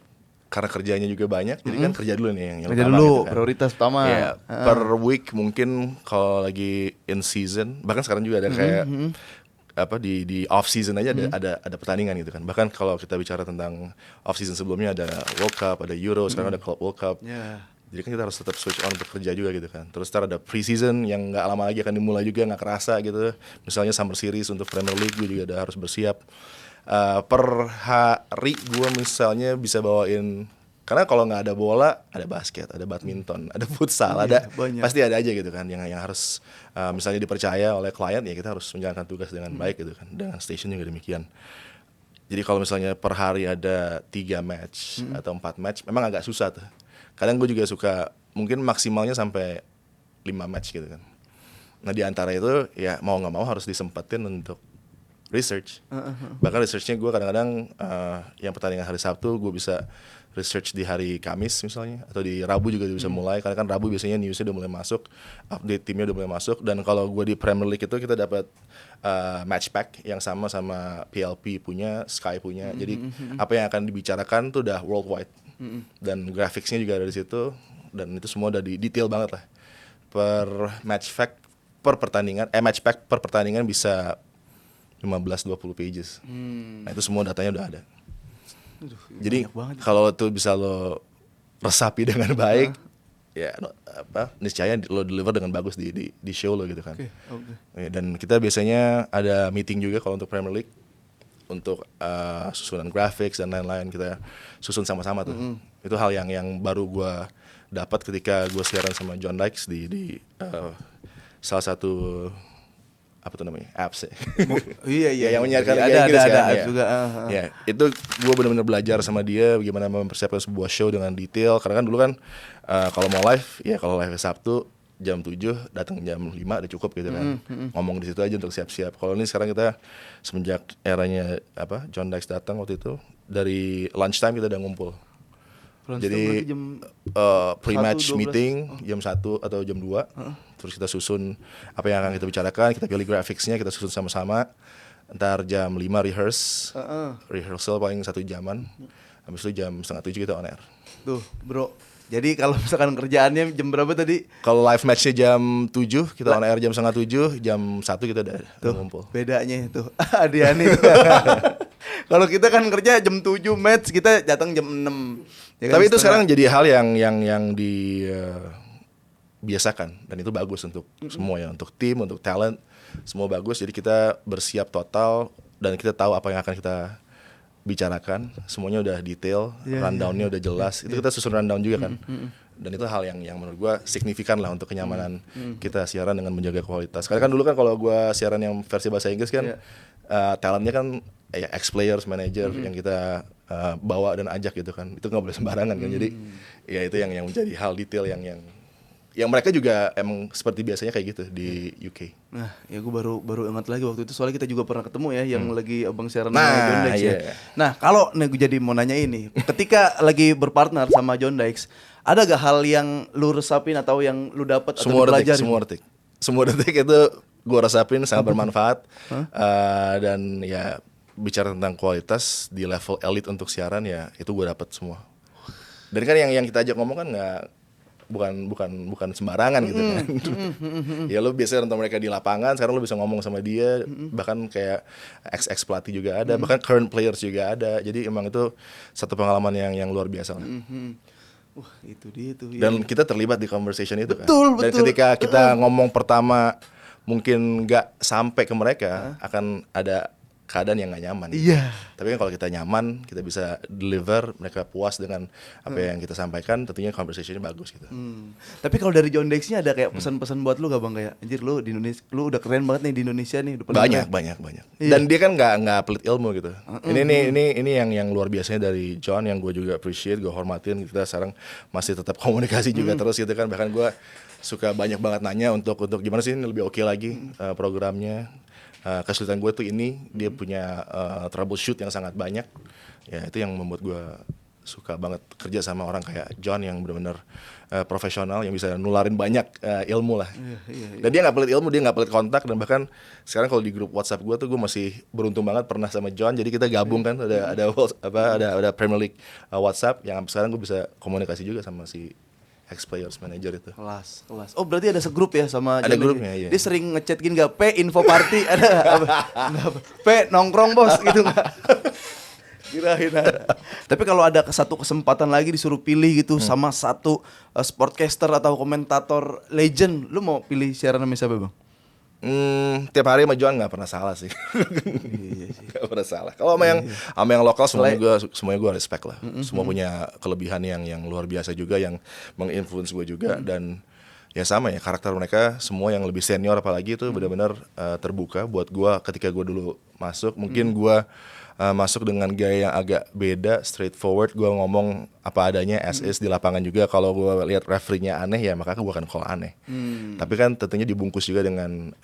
Karena kerjanya juga banyak, jadi kan kerja dulu nih yang kerja utama dulu, gitu kan. prioritas utama. Ya, per week mungkin kalau lagi in season, bahkan sekarang juga ada kayak apa di off season aja ada pertandingan gitu kan. Bahkan kalau kita bicara tentang off season sebelumnya ada World Cup, ada Euro, sekarang ada Club World Cup. Jadi kan kita harus tetap switch on untuk kerja juga gitu kan. Terus ntar ada pre-season yang nggak lama lagi akan dimulai juga, nggak kerasa gitu. Misalnya Summer Series untuk Premier League gue juga udah harus bersiap. Per hari gue misalnya bisa bawain, karena kalau nggak ada bola, ada basket, ada badminton, ada futsal, ada banyak. pasti ada aja gitu kan yang harus misalnya dipercaya oleh klien, ya kita harus menjalankan tugas dengan baik gitu kan. Dengan station juga demikian. Jadi kalau misalnya per hari ada 3 match atau 4 match, memang agak susah tuh. Kadang gue juga suka mungkin maksimalnya sampai 5 match gitu kan. Nah di antara itu ya mau nggak mau harus disempetin untuk research. Bahkan researchnya gue kadang-kadang yang pertandingan hari Sabtu gue bisa research di hari Kamis misalnya, atau di Rabu juga bisa mulai, karena kan Rabu biasanya newsnya udah mulai masuk, update timnya udah mulai masuk. Dan kalau gue di Premier League itu kita dapat match pack yang sama PLP punya, Sky punya. Jadi apa yang akan dibicarakan tuh udah worldwide, dan graphicsnya juga ada di situ, dan itu semua udah di detail banget lah. Per match pack per pertandingan bisa 15-20 pages. Nah itu semua datanya udah ada. Jadi kalau itu bisa lo resapi dengan baik, ya niscaya lo deliver dengan bagus di show lo gitu kan. Ya, dan kita biasanya ada meeting juga kalau untuk Premier League, untuk susunan graphics dan lain-lain, kita susun sama-sama tuh. Itu hal yang baru gue dapat ketika gue siaran sama John Dykes di salah satu apa tuh namanya, apps ya. Iya. Yang menyiarkan ada kan, apps juga. Ya, itu gue benar-benar belajar sama dia bagaimana mempersiapkan sebuah show dengan detail. Karena kan dulu kan kalau mau live, ya kalau live Sabtu jam 7 datang jam 5 udah cukup gitu kan. Ngomong di situ aja untuk siap-siap. Kalau ini sekarang kita semenjak eranya John Dykes datang waktu itu, dari lunchtime kita udah ngumpul. Jadi pre-match meeting jam 1 atau jam 2. Terus kita susun apa yang akan kita bicarakan, kita pilih graphicsnya, kita susun sama-sama. Ntar jam 5 rehearsal paling 1 jaman. Habis itu jam 6:30 kita on air. Tuh bro, Jadi kalau misalkan kerjaannya jam berapa tadi? Kalau live match-nya jam 7, kita on air jam setengah 7, jam 1 kita udah ngumpul. Bedanya itu. Adiani tuh. Kalau kita kan kerja jam 7 match, kita datang jam 6. Ya kan, Tapi itu setengah. sekarang jadi hal yang biasakan dan itu bagus untuk semua ya, untuk tim, untuk talent, semua bagus. Jadi kita bersiap total dan kita tahu apa yang akan kita bicarakan, semuanya udah detail, rundown-nya udah jelas. Itu kita susun rundown juga kan. Dan itu hal yang menurut gua signifikan lah untuk kenyamanan kita siaran dengan menjaga kualitas. Karena kan dulu kan kalau gua siaran yang versi bahasa Inggris kan talentnya kan ya ex-players, manager yang kita bawa dan ajak gitu kan. Itu nggak boleh sembarangan kan. Jadi ya itu yang menjadi hal detail yang mereka juga emang seperti biasanya kayak gitu di UK. Nah, ya gue baru ingat lagi waktu itu soalnya kita juga pernah ketemu ya yang lagi abang siaran Nah, sama John Dykes ya. Nah, kalau nih gue jadi mau nanya ini, ketika lagi berpartner sama John Dykes, ada gak hal yang lu resapin atau yang lu dapat atau Semua dipelajari? semua detik itu gue resapin sangat bermanfaat. Dan ya bicara tentang kualitas di level elite untuk siaran ya itu gue dapat semua. Dan kan yang kita ajak ngomong kan nggak bukan sembarangan gitu kan. Ya lu biasanya nonton mereka di lapangan, sekarang lu bisa ngomong sama dia, bahkan kayak ex pelatih juga ada, bahkan current players juga ada. Jadi emang itu satu pengalaman yang luar biasa lah. Wah, itu dia tuh. Dan kita terlibat di conversation itu kan. Betul. Dan ketika kita ngomong pertama mungkin nggak sampai ke mereka, akan ada keadaan yang nggak nyaman. Iya. Tapi kan kalau kita nyaman, kita bisa deliver, mereka puas dengan apa yang kita sampaikan, tentunya conversationnya bagus gitu. Tapi kalau dari John Dykes-nya ada kayak pesan-pesan buat lu gak bang, kayak anjir lu di Indonesia, lu udah keren banget nih di Indonesia nih, udah paling keren. Banyak. Iya. Dan dia kan nggak pelit ilmu gitu. Ini yang luar biasanya dari John yang gue juga appreciate, gue hormatin. Kita sekarang masih tetap komunikasi juga terus gitu kan. Bahkan gue suka banyak banget nanya untuk gimana sih ini lebih oke lagi programnya. Kesulitan gue tuh ini, dia punya troubleshoot yang sangat banyak. Ya itu yang membuat gue suka banget kerja sama orang kayak John yang benar-benar profesional, yang bisa nularin banyak ilmu lah. Dan dia nggak pelit ilmu, dia nggak pelit kontak. Dan bahkan sekarang kalau di grup WhatsApp gue tuh gue masih beruntung banget pernah sama John. Jadi kita gabung kan, ada Premier League WhatsApp yang sekarang gue bisa komunikasi juga sama si ex-players manager itu. Kelas. Oh berarti ada segrup ya sama Ada John grupnya, Dykes? iya. Dia sering ngechat gini gak? P info party ada apa? Nggak apa. P nongkrong bos gitu nggak? Kirain ada. Tapi kalau ada satu kesempatan lagi disuruh pilih gitu sama satu sportcaster atau komentator legend, lu mau pilih siaran sama siapa bang? Tiap hari sama John nggak pernah salah sih. Nggak pernah salah. Kalau sama yang lokal semuanya gue respect lah. Semua punya kelebihan yang luar biasa juga, yang menginfluence gue juga. Dan ya sama ya, karakter mereka semua yang lebih senior apalagi itu benar-benar terbuka buat gue. Ketika gue dulu masuk, mungkin gue masuk dengan gaya yang agak beda, straightforward. Gue ngomong apa adanya, as is di lapangan juga. Kalau gue lihat referee-nya aneh ya maka gue akan call aneh. Tapi kan tentunya dibungkus juga dengan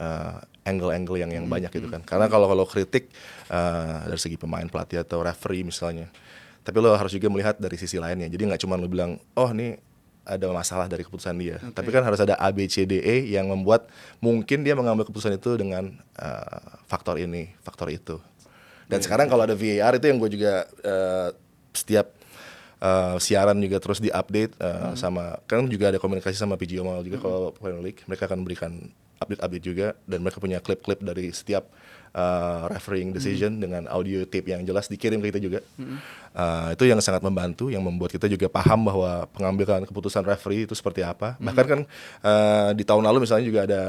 angle-angle yang banyak gitu kan. Karena kalau kritik dari segi pemain, pelatih atau referee misalnya, tapi lo harus juga melihat dari sisi lainnya. Jadi nggak cuma lo bilang oh ini ada masalah dari keputusan dia, tapi kan harus ada A, B, C, D, E yang membuat mungkin dia mengambil keputusan itu dengan faktor ini, faktor itu. Dan sekarang kalau ada VAR itu yang gue juga setiap siaran juga terus diupdate sama, kan juga ada komunikasi sama PGO Mall juga kalau Premier League, mereka akan berikan update juga dan mereka punya klip-klip dari setiap refereeing decision dengan audio tape yang jelas dikirim ke kita juga. Itu yang sangat membantu, yang membuat kita juga paham bahwa pengambilan keputusan referee itu seperti apa. Bahkan kan di tahun lalu misalnya juga ada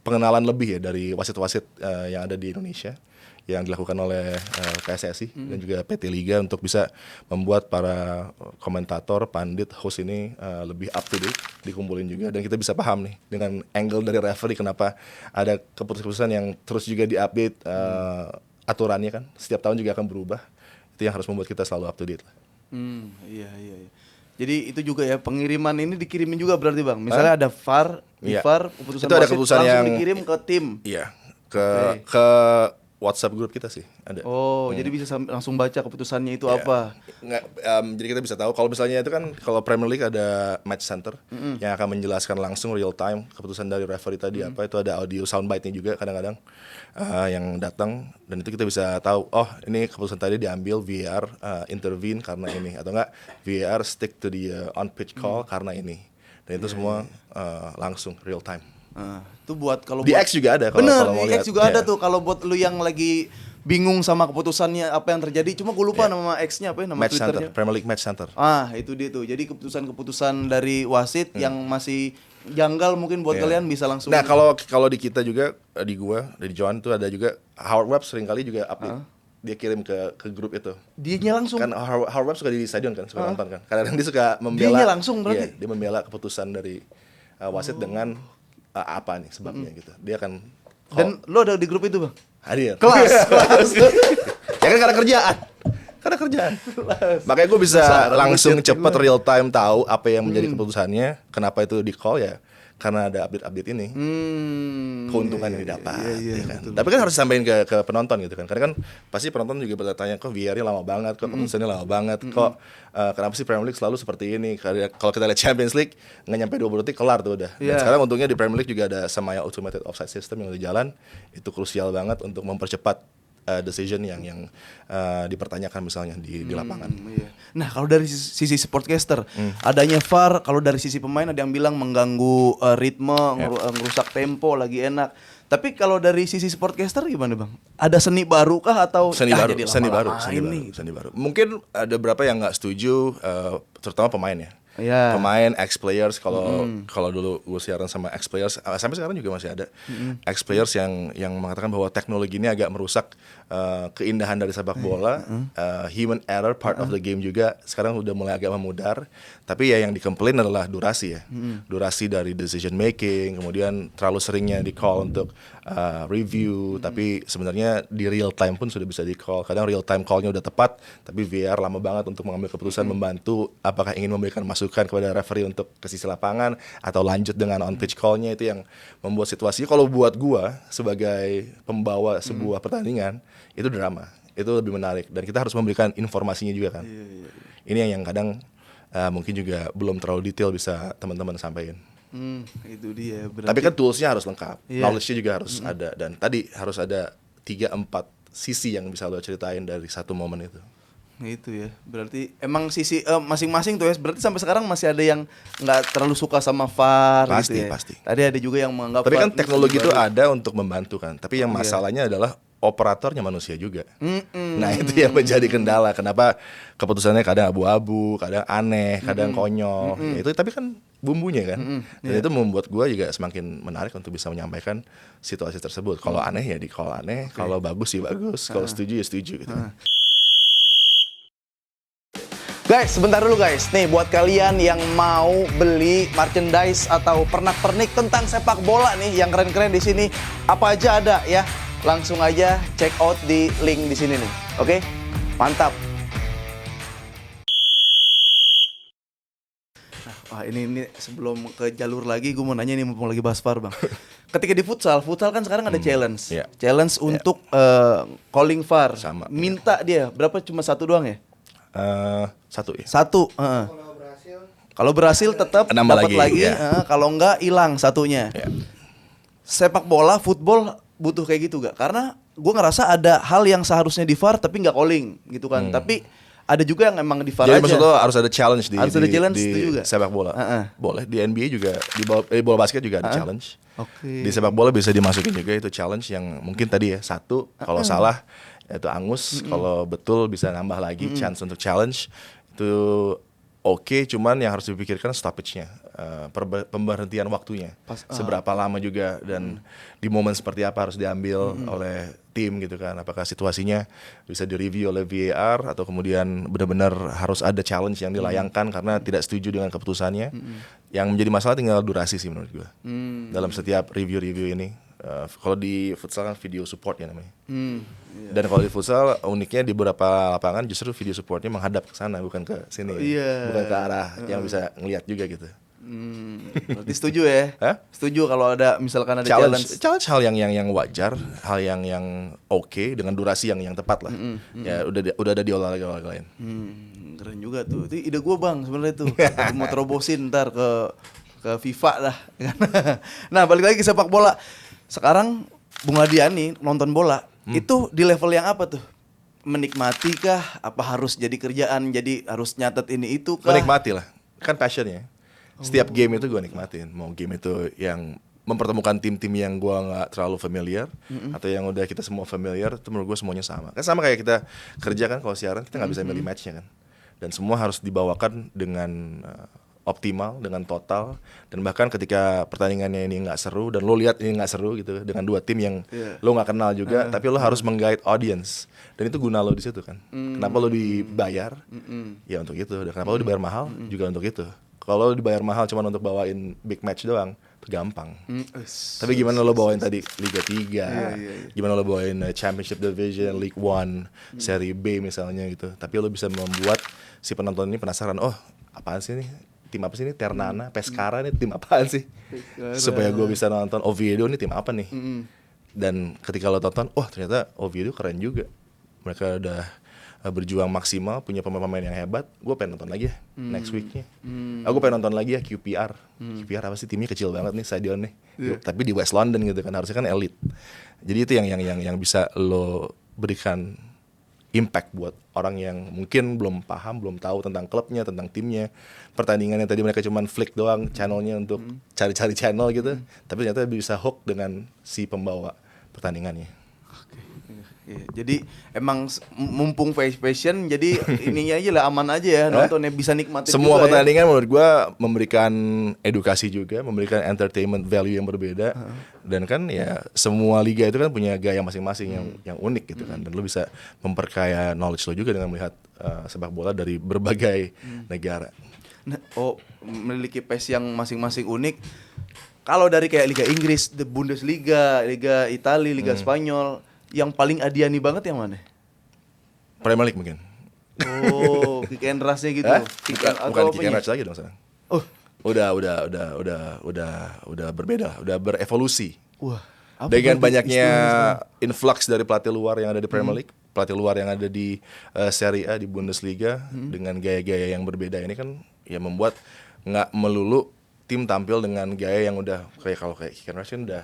pengenalan lebih ya dari wasit-wasit yang ada di Indonesia yang dilakukan oleh PSSI dan juga PT Liga untuk bisa membuat para komentator, pandit, host ini lebih up to date, dikumpulin juga dan kita bisa paham nih dengan angle dari referee kenapa ada keputusan yang terus juga diupdate aturannya kan setiap tahun juga akan berubah. Itu yang harus membuat kita selalu up to date lah. Iya. Jadi itu juga ya, pengiriman ini dikirimin juga berarti bang. Misalnya ada VAR, di Iya. VAR keputusan itu ada wasit keputusan langsung yang dikirim ke tim. Iya, ke WhatsApp grup kita sih ada. Oh, jadi bisa langsung baca keputusannya itu apa? Jadi kita bisa tahu kalau misalnya itu kan kalau Premier League ada match center yang akan menjelaskan langsung real time keputusan dari referee tadi apa, itu ada audio soundbite-nya juga kadang-kadang yang datang, dan itu kita bisa tahu oh ini keputusan tadi diambil VAR intervene karena ini, atau enggak VAR stick to the on pitch call karena ini, dan itu semua langsung real time. Itu buat kalau Di buat, X juga ada kalau bener, mau di lihat. X juga ada tuh kalau buat lu yang lagi bingung sama keputusannya apa yang terjadi. Cuma gue lupa nama X-nya apa ya, nama Match Twitternya. Center, Premier League Match Center. Itu dia tuh. Jadi keputusan-keputusan dari wasit yang masih janggal mungkin buat kalian bisa langsung. Nah, kalau di kita juga di gua, di John tuh ada juga Howard Webb sering kali juga update. Dia kirim ke grup itu. Dianya langsung. Kan Howard Webb suka di stadion kan, suka nonton kan. Kadang-kadang dia suka membela. Dianya langsung berarti? Iya, dia membela keputusan dari wasit dengan apa nih sebabnya gitu. Dia akan Dan lo ada di grup itu, Bang? hadir. Kelas. Ya kan karena kerjaan. Karena kerjaan. Makanya gue bisa langsung cepet real time tahu apa yang menjadi keputusannya, kenapa itu di call ya. Karena ada update-update ini, keuntungan yang didapat, ya kan. Tapi kan harus disampaikan ke penonton gitu kan. Karena kan pasti penonton juga bertanya, kok VR-nya lama banget, kok keputusannya lama banget, kok kenapa sih Premier League selalu seperti ini? Kalau kita lihat Champions League nggak nyampe 20 detik kelar tuh udah. Dan sekarang untungnya di Premier League juga ada Samaya Automated Offside System yang udah jalan, itu krusial banget untuk mempercepat decision yang dipertanyakan misalnya di lapangan. Nah, kalau dari sisi sportcaster, adanya VAR, kalau dari sisi pemain ada yang bilang mengganggu ritme, ngerusak tempo, lagi enak. Tapi kalau dari sisi sportcaster gimana, Bang? Ada seni baru kah atau seni ini? baru. Mungkin ada beberapa yang nggak setuju, terutama pemain ya. Iya. Pemain ex players, kalau dulu gue siaran sama ex players, sampai sekarang juga masih ada ex players yang mengatakan bahwa teknologi ini agak merusak keindahan dari sepak bola. Human error part of the game juga sekarang udah mulai agak memudar. Tapi ya yang dikomplain adalah durasi ya, durasi dari decision making, kemudian terlalu seringnya di call untuk review, tapi sebenarnya di real time pun sudah bisa di call. Kadang real time callnya udah tepat, tapi VR lama banget untuk mengambil keputusan, membantu apakah ingin memberikan masukan kepada referee untuk ke sisi lapangan atau lanjut dengan on pitch call-nya. Itu yang membuat situasi, kalau buat gua sebagai pembawa sebuah pertandingan, itu drama, itu lebih menarik, dan kita harus memberikan informasinya juga kan. Ini yang kadang mungkin juga belum terlalu detail bisa teman-teman sampaikan. Itu dia. Berarti... Tapi kan toolsnya harus lengkap, knowledge-nya juga harus ada, dan tadi harus ada 3-4 sisi yang bisa lo ceritain dari satu momen itu. Itu ya, berarti emang sisi masing-masing tuh ya. Berarti sampai sekarang masih ada yang nggak terlalu suka sama VAR Pasti, gitu ya. pasti. Tadi ada juga yang menganggap Tapi VAR kan teknologi itu baru. ada untuk membantu kan. Tapi yang masalahnya adalah operatornya manusia juga. Nah itu yang menjadi kendala. Kenapa keputusannya kadang abu-abu, kadang aneh, kadang konyol. Ya, itu tapi kan bumbunya kan. Dan itu membuat gue juga semakin menarik untuk bisa menyampaikan situasi tersebut. Kalau aneh ya di call aneh, kalau bagus sih bagus, kalau setuju ya setuju gitu. Guys, sebentar dulu guys. Nih buat kalian yang mau beli merchandise atau pernak-pernik tentang sepak bola nih yang keren-keren di sini, apa aja ada ya. Langsung aja check out di link di sini nih. Oke? Mantap. Nah, wah ini sebelum ke jalur lagi gue mau nanya nih mumpung lagi bahas VAR, Bang. Ketika di futsal kan sekarang ada challenge. Challenge untuk calling VAR. Sama, minta dia berapa, cuma satu doang ya? Satu ya. Satu. Kalau berhasil tetap Nambah dapat lagi. ya. Kalau enggak hilang satunya. Ya. Sepak bola, football butuh kayak gitu gak? Karena gue ngerasa ada hal yang seharusnya di VAR tapi nggak calling gitu kan. Tapi ada juga yang emang di VAR Jadi aja. maksud lo harus ada challenge di itu juga. sepak bola. Boleh di NBA juga, di bola basket juga ada challenge. Oke. Di sepak bola bisa dimasukin juga itu challenge yang mungkin tadi ya satu, kalau salah itu angus, kalau betul bisa nambah lagi chance untuk challenge. Itu oke, cuman yang harus dipikirkan stoppage-nya, pemberhentian waktunya, seberapa lama juga, dan di momen seperti apa harus diambil oleh tim gitu kan. Apakah situasinya bisa direview oleh VAR atau kemudian benar-benar harus ada challenge yang dilayangkan karena tidak setuju dengan keputusannya. Yang menjadi masalah tinggal durasi sih menurut gue. Dalam setiap review-review ini. Kalau di futsal kan video support ya namanya. Dan kalau di futsal uniknya di beberapa lapangan justru video supportnya menghadap ke sana bukan ke sini. Bukan ke arah yang bisa ngelihat juga gitu. Berarti setuju ya? Hah? Setuju kalau ada misalkan ada challenge. Challenge hal yang wajar, hal yang oke dengan durasi yang tepat lah. Ya udah ada di olahraga lain. Keren juga tuh. Itu ide gue bang sebenarnya tuh. Aku mau terobosin ntar ke FIFA lah. Nah balik lagi ke sepak bola. Sekarang Bung Adian nih nonton bola itu di level yang apa tuh? Menikmati kah? Apa harus jadi kerjaan? Jadi harus nyatet ini itu kah? Menikmati lah, kan passionnya. Setiap game itu gue nikmatin. Mau game itu yang mempertemukan tim-tim yang gue nggak terlalu familiar atau yang udah kita semua familiar, itu menurut gue semuanya sama. Kan sama kayak kita kerja kan kalau siaran kita nggak bisa milih matchnya kan. Dan semua harus dibawakan dengan optimal, dengan total. Dan bahkan ketika pertandingannya ini nggak seru dan lo lihat ini nggak seru gitu dengan dua tim yang lo nggak kenal juga, tapi lo harus meng-guide audience. Dan itu guna lo di situ kan. Kenapa lo dibayar? Ya untuk itu. Dan kenapa lo dibayar mahal? Juga untuk itu. Kalau dibayar mahal cuma untuk bawain big match doang, itu gampang. Tapi gimana lo bawain tadi Liga 3, gimana lo bawain Championship Division, League 1, Serie B misalnya gitu. Tapi lo bisa membuat si penonton ini penasaran, oh apaan sih ini? Tim apa sih ini? Ternana, Pescara ini tim apaan sih? Supaya gue bisa nonton Oviedo ini tim apa nih? Dan ketika lo tonton, oh ternyata Oviedo keren juga. Mereka udah berjuang maksimal, punya pemain-pemain yang hebat. Gue pengen nonton lagi ya next weeknya. Aku pengen nonton lagi ya QPR. QPR apa sih, timnya kecil banget nih stadionnya. Tapi di West London gitu kan, harusnya kan elite. Jadi itu yang bisa lo berikan impact buat orang yang mungkin belum paham, belum tahu tentang klubnya, tentang timnya. Pertandingannya tadi mereka cuman flick doang channelnya untuk cari-cari channel gitu. Tapi ternyata bisa hook dengan si pembawa pertandingannya. Iya, jadi emang mumpung passion, jadi ininya aja lah, aman aja ya nontonnya, bisa nikmatin semua juga pertandingan menurut gua memberikan edukasi juga, memberikan entertainment value yang berbeda. Dan kan ya semua liga itu kan punya gaya masing-masing yang unik gitu kan. Dan lu bisa memperkaya knowledge lo juga dengan melihat sepak bola dari berbagai negara. Nah, memiliki pace yang masing-masing unik. Kalau dari kayak Liga Inggris, the Bundesliga, Liga Italia, Liga Spanyol, yang paling Adiani banget yang mana? Premier League mungkin. Oh, kick and rush-nya gitu. Bukan kick and rush lagi dong sekarang. Oh, Udah berbeda, udah berevolusi. wah. Dengan banyaknya influx dari pelatih luar yang ada di Premier League, pelatih luar yang ada di Serie A, di Bundesliga, dengan gaya-gaya yang berbeda ini kan ya membuat nggak melulu tim tampil dengan gaya yang udah kalau kayak kick and rush kan udah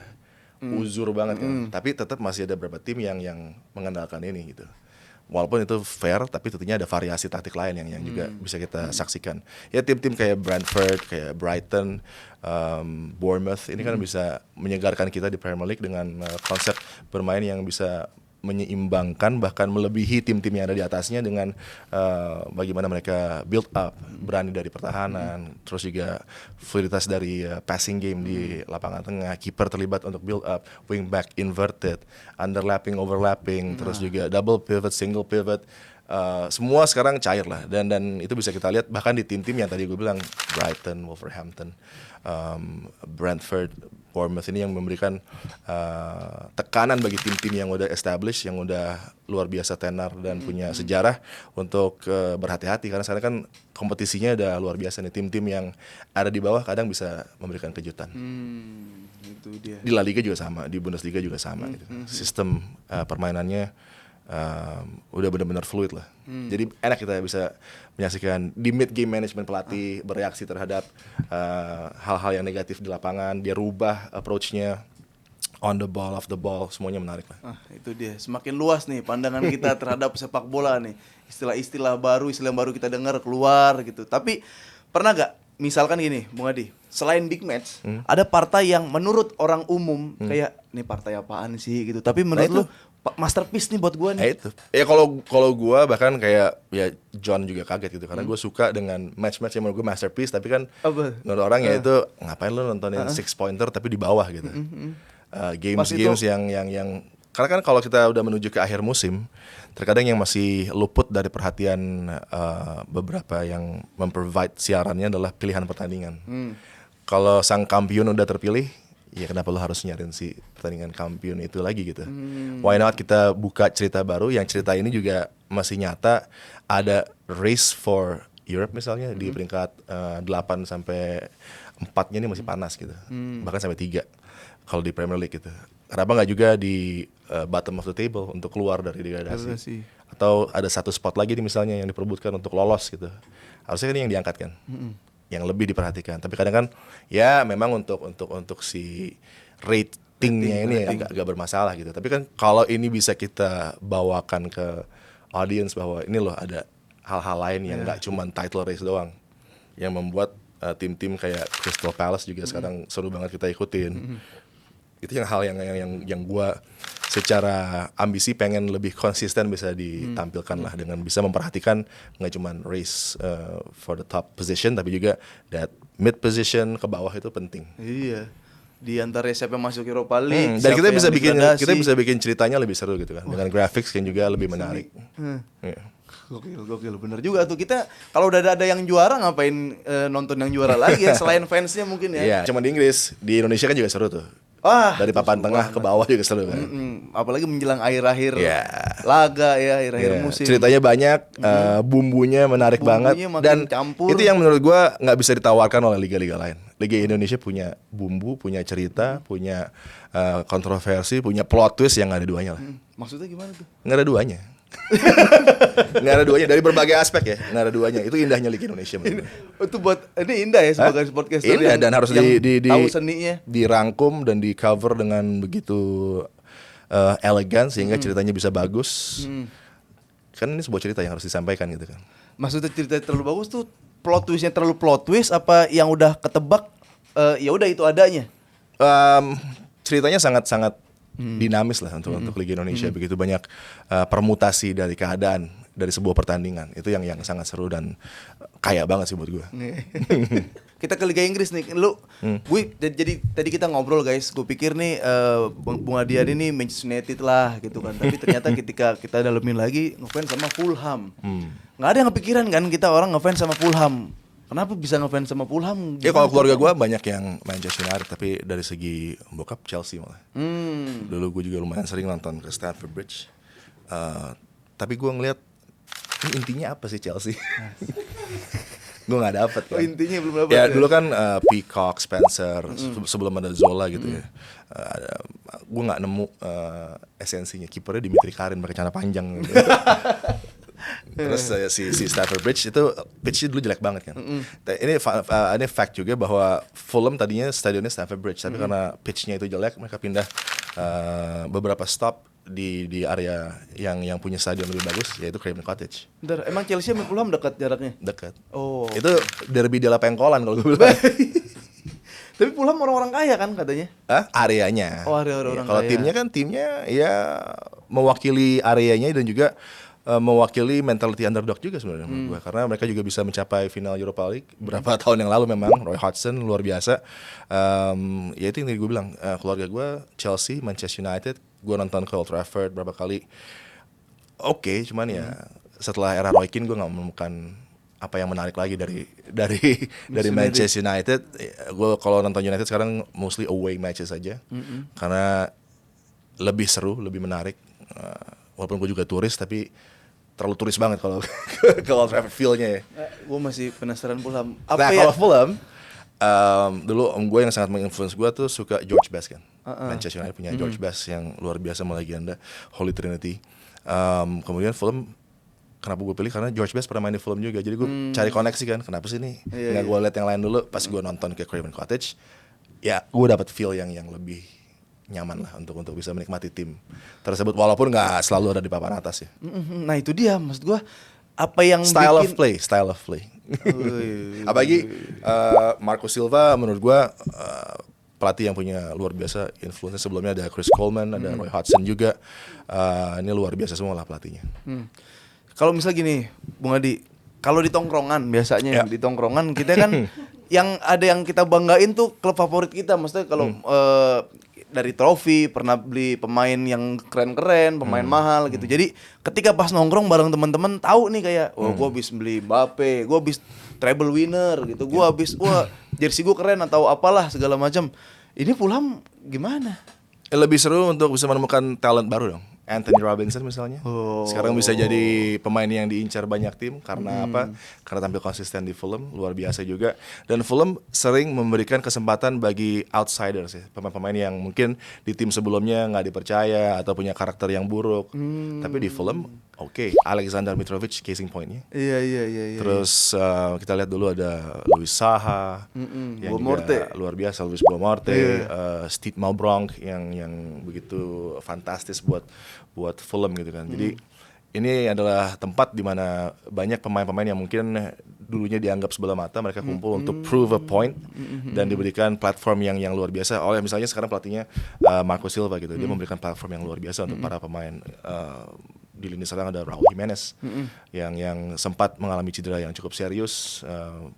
uzur banget kan. Tapi tetap masih ada beberapa tim yang mengandalkan ini gitu. Walaupun itu fair, tapi tentunya ada variasi taktik lain yang juga bisa kita saksikan. Ya tim-tim kayak Brentford, kayak Brighton, Bournemouth ini kan bisa menyegarkan kita di Premier League dengan konsep bermain yang bisa menyeimbangkan bahkan melebihi tim-tim yang ada di atasnya dengan bagaimana mereka build up, berani dari pertahanan, terus juga fluiditas dari passing game di lapangan tengah, kiper terlibat untuk build up, wing back inverted, underlapping, overlapping, terus juga double pivot, single pivot. Semua sekarang cair lah dan itu bisa kita lihat bahkan di tim-tim yang tadi gue bilang Brighton, Wolverhampton, Brentford, Bournemouth ini yang memberikan tekanan bagi tim-tim yang udah established, yang udah luar biasa tenar dan punya sejarah untuk berhati-hati karena sekarang kan kompetisinya udah luar biasa nih, tim-tim yang ada di bawah kadang bisa memberikan kejutan. Itu dia. Di La Liga juga sama, di Bundesliga juga sama gitu. Sistem permainannya udah benar-benar fluid lah. Jadi enak kita bisa menyaksikan di mid game management pelatih bereaksi terhadap hal-hal yang negatif di lapangan, dia rubah approach-nya on the ball, off the ball, semuanya menarik lah. Itu dia. Semakin luas nih pandangan kita terhadap sepak bola nih. Istilah-istilah baru, istilah baru kita dengar keluar gitu. Tapi pernah gak misalkan gini, Bung Adi, selain big match, ada partai yang menurut orang umum kayak nih partai apaan sih gitu. Tapi menurut lu masterpiece nih buat gua nih. Itu. Ya kalau gua bahkan kayak ya John juga kaget gitu karena gua suka dengan match-match yang menurut gua masterpiece tapi kan menurut orang ya itu ngapain lu nontonin six pointer tapi di bawah gitu. Games yang karena kan kalau kita udah menuju ke akhir musim terkadang yang masih luput dari perhatian beberapa yang memprovide siarannya adalah pilihan pertandingan. Kalau sang kampion udah terpilih, ya kenapa lo harus nyariin si pertandingan kampion itu lagi gitu. Why not kita buka cerita baru yang cerita ini juga masih nyata, ada race for Europe misalnya di peringkat 8 sampai 4-nya ini masih panas gitu. Bahkan sampai 3 kalau di Premier League gitu. Kenapa nggak juga di bottom of the table untuk keluar dari degradasi? Atau ada satu spot lagi nih misalnya yang diperebutkan untuk lolos gitu. Harusnya kan ini yang diangkat kan. Yang lebih diperhatikan. Tapi kadang kan ya memang untuk si ratingnya ini agak bermasalah gitu. Tapi kan kalau ini bisa kita bawakan ke audience bahwa ini loh ada hal-hal lain yang nggak cuma title race doang, yang membuat tim-tim kayak Crystal Palace juga sekarang seru banget kita ikutin. Itu yang hal yang gue secara ambisi pengen lebih konsisten bisa ditampilkan lah, dengan bisa memperhatikan nggak cuma race for the top position, tapi juga that mid position ke bawah itu penting. Iya. Di antara siapa yang masuk Europa League, Dan kita siapa yang bisa bikin ceritanya lebih seru gitu kan, dengan graphics yang juga lebih menarik. Iya. Gokil, bener juga tuh. Kita kalau udah ada yang juara ngapain nonton yang juara lagi ya, selain fansnya mungkin ya. Iya, cuma di Inggris, di Indonesia kan juga seru tuh. Dari papan tengah ke bawah juga seru kan. Apalagi menjelang akhir-akhir laga ya, akhir-akhir musim. Ceritanya banyak, bumbunya menarik banget, dan campur. itu yang menurut gua nggak bisa ditawarkan oleh liga-liga lain. Liga Indonesia punya bumbu, punya cerita, punya kontroversi, punya plot twist yang nggak ada duanya lah. Maksudnya gimana tuh? Nggak ada duanya. Nggak ada duanya dari berbagai aspek ya, nggak ada duanya. Itu indahnya Liga Indonesia. Itu buat ini indah ya sebagai podcaster. Indah, dan harus tahu seninya, dirangkum dan di cover dengan begitu elegan sehingga ceritanya bisa bagus. Kan ini sebuah cerita yang harus disampaikan gitu kan. Maksudnya cerita terlalu bagus tuh plot twistnya terlalu plot twist apa yang udah ketebak ya udah itu adanya. Ceritanya sangat dinamis lah untuk Liga Indonesia. Begitu banyak permutasi dari keadaan dari sebuah pertandingan. Itu yang sangat seru dan kaya banget sih buat gue. Kita ke Liga Inggris nih. Jadi tadi kita ngobrol guys, gue pikir nih Bung Adian ini Manchester United lah gitu kan. Tapi ternyata ketika kita dalemin lagi ngefans sama Fulham. Nggak ada yang kepikiran kan kita orang ngefans sama Fulham. Kenapa bisa ngefans sama Fulham? Ya kalau keluarga gue banyak yang Manchester United, tapi dari segi bokap Chelsea malah. Dulu gue juga lumayan sering nonton ke Stamford Bridge. Tapi gue ngeliat ini intinya apa sih Chelsea? Gue nggak dapet kan. Intinya belum dapet. Ya dulu kan Peacock, Spencer, sebelum ada Zola gitu ya. Gue nggak nemu esensinya. Kipernya Dimitri Karin pakai celana panjang. Gitu. Terus si Stamford Bridge itu pitch-nya dulu jelek banget kan. Ini fact juga bahwa Fulham tadinya stadionnya Stamford Bridge, tapi karena pitch-nya itu jelek mereka pindah beberapa stop di area yang punya stadion lebih bagus, yaitu Craven Cottage. Bentar, emang Chelsea sama Fulham dekat jaraknya? Dekat. Oh. Itu derby de la Pengkolan kalau gue bilang. Tapi Fulham orang-orang kaya kan katanya? Areanya. Oh, area orang Kalau kaya. timnya ya mewakili areanya dan juga mewakili mentality underdog juga sebenarnya menurut gue, karena mereka juga bisa mencapai final Europa League berapa tahun yang lalu. Memang Roy Hodgson luar biasa. Ya itu yang tadi gue bilang, keluarga gue Chelsea, Manchester United, gue nonton ke Old Trafford berapa kali. Oke, cuman ya setelah era Roy Keane gue nggak menemukan apa yang menarik lagi dari Manchester United. Gue kalau nonton United sekarang mostly away matches saja, karena lebih seru, lebih menarik. Walaupun gue juga turis, tapi terlalu turis banget kalau ke Old Trafford feel-nya ya. Gue masih penasaran Fulham. Kalau Fulham, dulu om gue yang sangat menginfluence gue tuh suka George Best kan. Manchester United punya George Best yang luar biasa, melegenda, Holy Trinity. Kemudian Fulham, kenapa gue pilih? Karena George Best pernah main di Fulham juga. Jadi gue cari koneksi kan, kenapa sih nih? Nggak gue liat yang lain dulu. Pas gue nonton ke Craven Cottage, ya gue dapat feel yang lebih nyaman lah untuk bisa menikmati tim tersebut, walaupun nggak selalu ada di papan atas ya. Nah itu dia maksud gue, apa yang style bikin... of play. Apalagi Marco Silva menurut gue pelatih yang punya luar biasa influence. Sebelumnya ada Chris Coleman, ada Roy Hodgson juga. Ini luar biasa semua lah pelatihnya. Kalau misalnya gini, Bung Adi, kalau di tongkrongan biasanya di tongkrongan kita kan yang ada yang kita banggain tuh klub favorit kita. Maksudnya kalau dari trofi pernah beli pemain yang keren-keren, pemain mahal gitu. Jadi ketika pas nongkrong bareng teman-teman tahu nih kayak, gue habis beli Mbappe, gue habis treble winner gitu, gue habis jersey gue keren atau apalah segala macam. Ini Fulham gimana? Lebih seru untuk bisa menemukan talent baru dong. Anthony Robinson misalnya. Sekarang bisa jadi pemain yang diincar banyak tim karena apa? Karena tampil konsisten di Fulham, luar biasa juga. Dan Fulham sering memberikan kesempatan bagi outsiders ya, pemain-pemain yang mungkin di tim sebelumnya nggak dipercaya atau punya karakter yang buruk. Tapi di Fulham, oke, Alexander Mitrovic casing point-nya. Iya. Terus kita lihat dulu ada Luis Saha yang Boamorte. juga luar biasa, Luis Boamorte, Steve Malbranc yang begitu fantastis buat Fulham gitu kan. Jadi ini adalah tempat di mana banyak pemain-pemain yang mungkin dulunya dianggap sebelah mata, mereka kumpul untuk prove a point dan diberikan platform yang luar biasa. Oleh misalnya sekarang pelatihnya Marco Silva gitu, dia memberikan platform yang luar biasa untuk para pemain. Di lini serang ada Raul Jimenez yang sempat mengalami cedera yang cukup serius,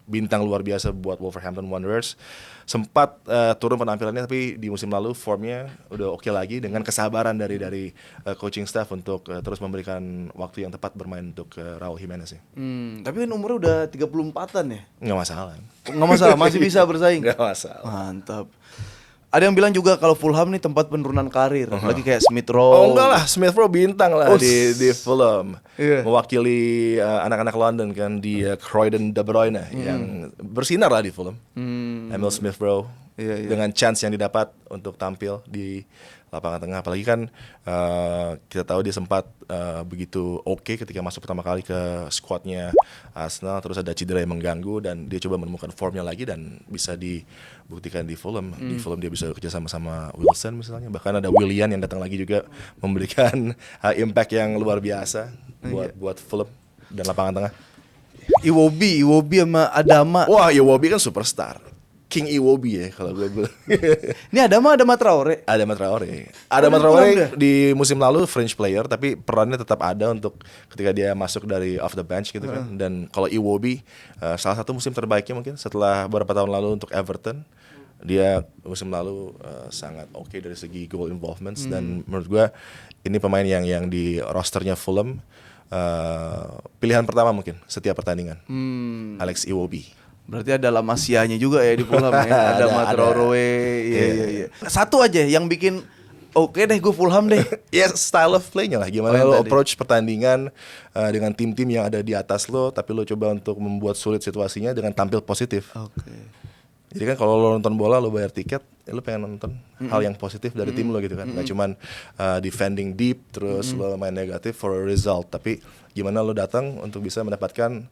bintang luar biasa buat Wolverhampton Wanderers, sempat turun penampilannya tapi di musim lalu formnya udah oke lagi dengan kesabaran dari coaching staff untuk terus memberikan waktu yang tepat bermain untuk Raul Jimenez ya. Tapi kan umurnya udah 34-an ya? Nggak masalah. Nggak masalah, masih bisa bersaing. Nggak masalah. Mantap. Ada yang bilang juga kalau Fulham nih tempat penurunan karir, lagi kayak Smith Rowe. Oh enggak lah, Smith Rowe bintang lah di Fulham. Iya. Mewakili anak-anak London kan di Croydon De Bruyne yang bersinar lah di Fulham. Emil Smith Rowe dengan chance yang didapat untuk tampil di lapangan tengah, apalagi kan kita tahu dia sempat begitu oke ketika masuk pertama kali ke squadnya Arsenal, terus ada cedera yang mengganggu dan dia coba menemukan formnya lagi dan bisa dibuktikan di Fulham. Di Fulham dia bisa kerja sama Wilson misalnya, bahkan ada Willian yang datang lagi juga memberikan impact yang luar biasa buat Fulham dan lapangan tengah. Iwobi sama Adama. Wah, Iwobi kan superstar. King Iwobi ya kalau gue bilang. Ini Adama Traore. Adama Traore di musim lalu French player tapi perannya tetap ada untuk ketika dia masuk dari off the bench gitu kan. Dan kalau Iwobi salah satu musim terbaiknya mungkin setelah beberapa tahun lalu untuk Everton. Dia musim lalu sangat oke dari segi goal involvements dan menurut gue ini pemain yang di rosternya Fulham pilihan pertama mungkin setiap pertandingan. Alex Iwobi. Berarti ada La Masia-nya juga ya di Fulham ya. Ada Traore. Iya. Satu aja yang bikin oke deh gue Fulham deh. Ya style of play-nya lah. Gimana lo approach pertandingan dengan tim-tim yang ada di atas lo, tapi lo coba untuk membuat sulit situasinya dengan tampil positif. Oke. Jadi kan kalau lo nonton bola, lo bayar tiket, lo pengen nonton hal yang positif dari tim lo gitu kan. Gak cuman defending deep, terus lo main negatif for a result. Tapi gimana lo datang untuk bisa mendapatkan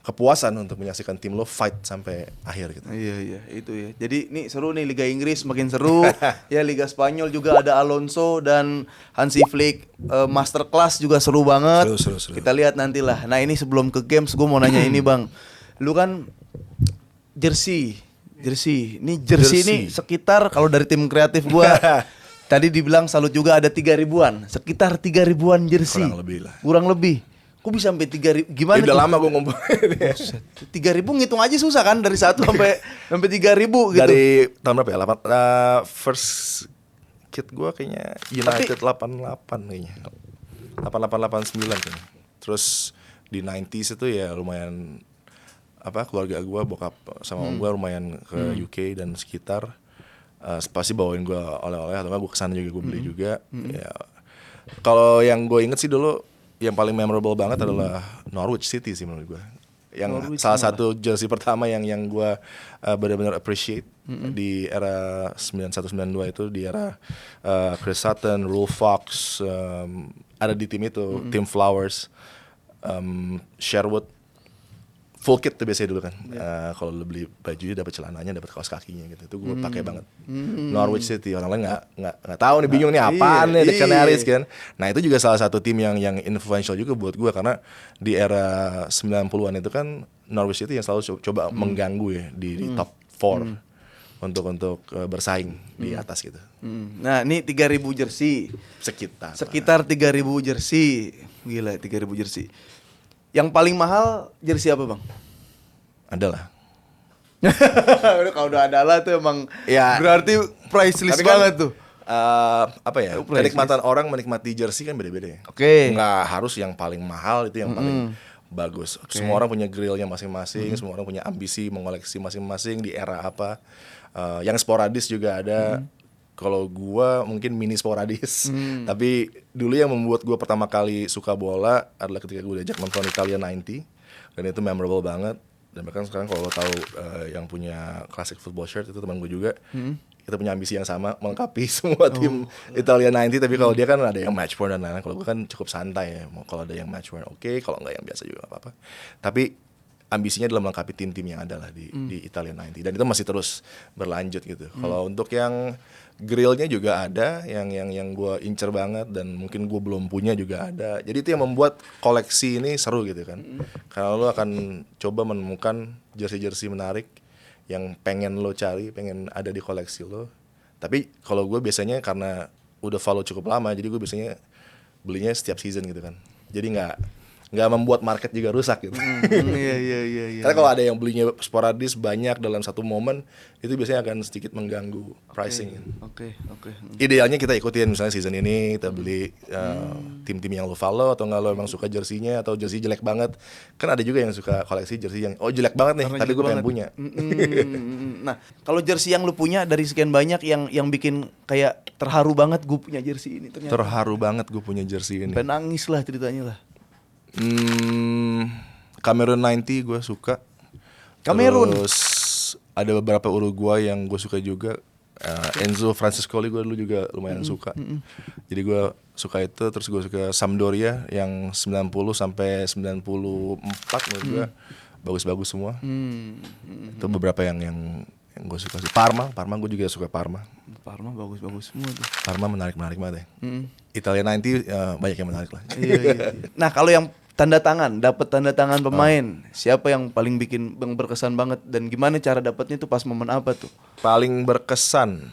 kepuasan untuk menyaksikan tim lo fight sampai akhir gitu. Iya itu ya. Jadi nih seru nih Liga Inggris makin seru. Ya Liga Spanyol juga ada Alonso dan Hansi Flick masterclass juga seru banget. Seru. Kita lihat nantilah. Nah ini sebelum ke games gue mau nanya ini bang. Lu kan jersey. Ini jersey ini sekitar kalau dari tim kreatif gua tadi dibilang salut juga ada 3.000-an. Sekitar 3.000-an jersey. Kurang lebih. Kok bisa sampai 3.000? Gimana? Udah lama gue ngumpulin. 3.000 ngitung aja susah kan dari 1 sampai 3.000 gitu. Dari tahun berapa ya? First kit gue kayaknya United 88 kayaknya. 8889 kayaknya. Terus di 90s itu ya lumayan keluarga gue, bokap sama gue lumayan ke UK dan sekitar. Pasti bawain gue oleh-oleh atau enggak gue kesana juga gue beli juga. Ya. Kalau yang gue inget sih dulu yang paling memorable banget adalah Norwich City sih menurut gue. Yang salah satu jersey pertama yang gue benar-benar appreciate di era 91-92 itu, di era Chris Sutton, Rolf Fox ada di tim itu, Tim Flowers, Sherwood. Full kit tuh biasanya dulu kan. Kalau lo beli bajunya dapat celananya, dapat kaos kakinya gitu. Itu gue pakai banget. Norwich City, orang lain nggak tahu nih, bingung nih apaan nih The Canaries kan. Nah itu juga salah satu tim yang influential juga buat gue karena di era 90-an itu kan Norwich City yang selalu coba mengganggu ya di top 4 untuk bersaing di atas gitu. Nah ini 3.000 jersey. Sekitar 3.000 jersey. Gila 3.000 jersey. Yang paling mahal jersey apa bang? Adalah. Kalau udah adalah tuh emang ya, berarti priceless kan, banget tuh. Kenikmatan orang menikmati jersey kan beda-beda ya. Oke. Nggak harus yang paling mahal itu yang paling bagus. Semua orang punya grillnya masing-masing. Semua orang punya ambisi mengoleksi masing-masing di era apa. Yang sporadis juga ada. Kalau gua mungkin mini sporadis. Tapi dulu yang membuat gua pertama kali suka bola adalah ketika gua diajak nonton Italia 90 dan itu memorable banget. Dan bahkan sekarang kalau lo tahu yang punya classic football shirt itu teman gue juga. Kita punya ambisi yang sama melengkapi semua tim Italia 90, tapi kalau dia kan ada yang match worn dan lain-lain. Kalau gue kan cukup santai ya. Mau kalau ada yang match worn oke, kalau enggak yang biasa juga gak apa-apa. Tapi ambisinya adalah melengkapi tim-tim yang ada lah di Italia 90 dan itu masih terus berlanjut gitu. Kalau untuk yang grillnya juga ada yang gue incer banget dan mungkin gue belum punya juga ada. Jadi itu yang membuat koleksi ini seru gitu kan. Karena lo akan coba menemukan jersey-jersey menarik yang pengen lo cari, pengen ada di koleksi lo. Tapi kalau gue biasanya karena udah follow cukup lama, jadi gue biasanya belinya setiap season gitu kan. Jadi nggak membuat market juga rusak gitu. Iya. Karena kalau ada yang belinya sporadis banyak dalam satu momen, itu biasanya akan sedikit mengganggu pricing. Oke. Idealnya kita ikutin misalnya season ini kita beli tim-tim yang lo follow atau nggak lo emang suka jersinya atau jersey jelek banget. Kan ada juga yang suka koleksi jersey yang jelek banget nih, Karena tapi jelek gue pengen banget. punya. Nah, kalau jersey yang lu punya dari sekian banyak yang bikin kayak terharu banget gue punya jersey ini ternyata. Terharu banget gue punya jersey ini. Sampai nangis lah ceritanya lah. Cameroon 90 gue suka. Cameroon. Terus ada beberapa Uruguay yang gue suka juga. Enzo Francescoli gue dulu juga lumayan suka. Jadi gue suka itu. Terus gue suka Sampdoria yang 90 sampai 94 menurut gue bagus-bagus semua. Itu beberapa yang gue suka sih. Parma gue juga suka Parma. Parma bagus-bagus semua tuh. Parma menarik banget ya. Italia 90 banyak yang menarik lah. Iya. Nah, kalau yang dapat tanda tangan pemain, siapa yang paling yang berkesan banget dan gimana cara dapatnya tuh pas momen apa tuh? Paling berkesan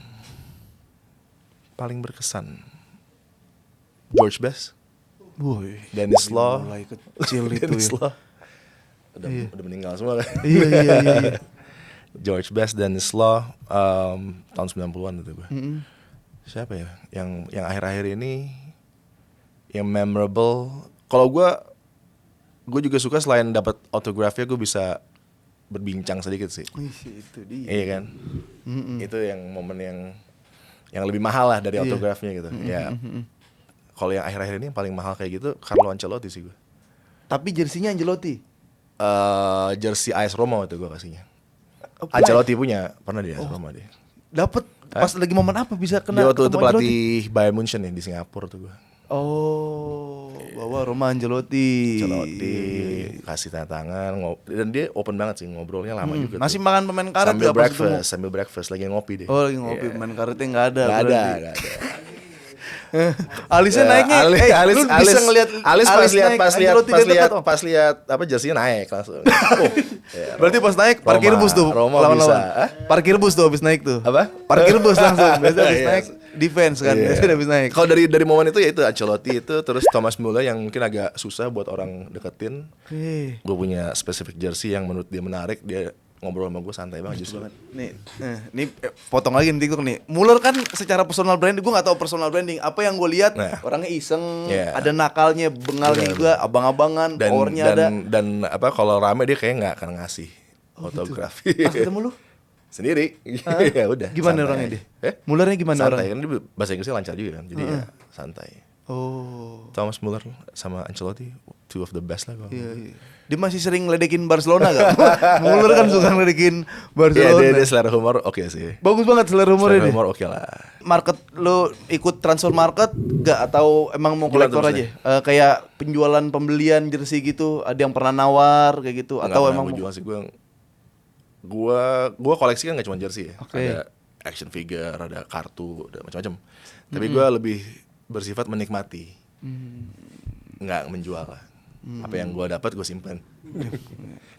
George Best, Woi, Dennis Law, mulai kecil itu Dennis ya. Law. Udah meninggal semua kan. Iya. George Best, Dennis Law, tahun 90-an itu gue. Siapa ya yang akhir-akhir ini yang memorable? Kalau gue juga suka selain dapat autografnya gue bisa berbincang sedikit sih. Itu dia. Iya kan? Itu yang momen yang lebih mahal lah dari autografnya gitu. Ya. Kalau yang akhir-akhir ini yang paling mahal kayak gitu Carlo Ancelotti sih gue. Tapi jersinya Ancelotti. Jersey AS Roma itu gue kasihnya. Apa? Ancelotti punya, pernah di AS Roma dia. Dapat pas lagi momen apa bisa kena? Dia waktu itu ketemu pelatih Bayern Munchen ya di Singapura tuh gue. Bawa Roma Ancelotti. Kasih tanda tangan, dan dia open banget sih, ngobrolnya lama juga. Masih makan pemain karet sambil breakfast lagi ngopi deh. Oh, lagi ngopi, pemain karetnya nggak ada. Gak berarti. ada. Alisnya naiknya. Lu bisa ngelihat Alis naik, pas lihat apa jersinya naik langsung. Berarti pas naik parkir bus tuh. Roma lawan-lawan. bisa. Parkir bus tuh habis naik tuh. Apa? Parkir bus langsung. Biasa habis Yes. naik defense kan. Iya. Biasa habis naik. Kalau dari momen itu ya itu Ancelotti itu, terus Thomas Muller yang mungkin agak susah buat orang deketin. Oke. Gue punya spesifik jersey yang menurut dia menarik, dia ngobrol sama gue santai banget justru. Nih potong lagi nih TikTok nih. Muller kan secara personal branding, gue nggak tahu personal branding. Apa yang gue lihat orangnya iseng, ada nakalnya, bengalnya juga, abang-abangan, powernya ada. Dan apa kalau rame dia kayak nggak akan ngasih autograf. Pas ketemu lu? Sendiri. Ya udah. Gimana santai orangnya aja. dia? Mullernya gimana santai, orangnya? kan dia bahasa Inggrisnya lancar juga kan. Jadi ya santai. Oh. Thomas Muller sama Ancelotti, two of the best lah. Iya. Dia masih sering ngeledekin Barcelona gak? Muller kan suka ngeledekin Barcelona. Iya, dia selera humor oke sih. Bagus banget selera humornya Selera dia. humor oke lah. Market lu ikut transfer market gak atau emang mau Gimana kolektor tuh aja? Kayak penjualan pembelian jersey gitu, ada yang pernah nawar kayak gitu atau emang gue jual sih, gue koleksi kan nggak cuma jersey ya. Oke. Ada action figure, ada kartu, ada macam-macam. Tapi gue lebih bersifat menikmati, nggak menjual lah. Apa yang gue dapat gue simpan.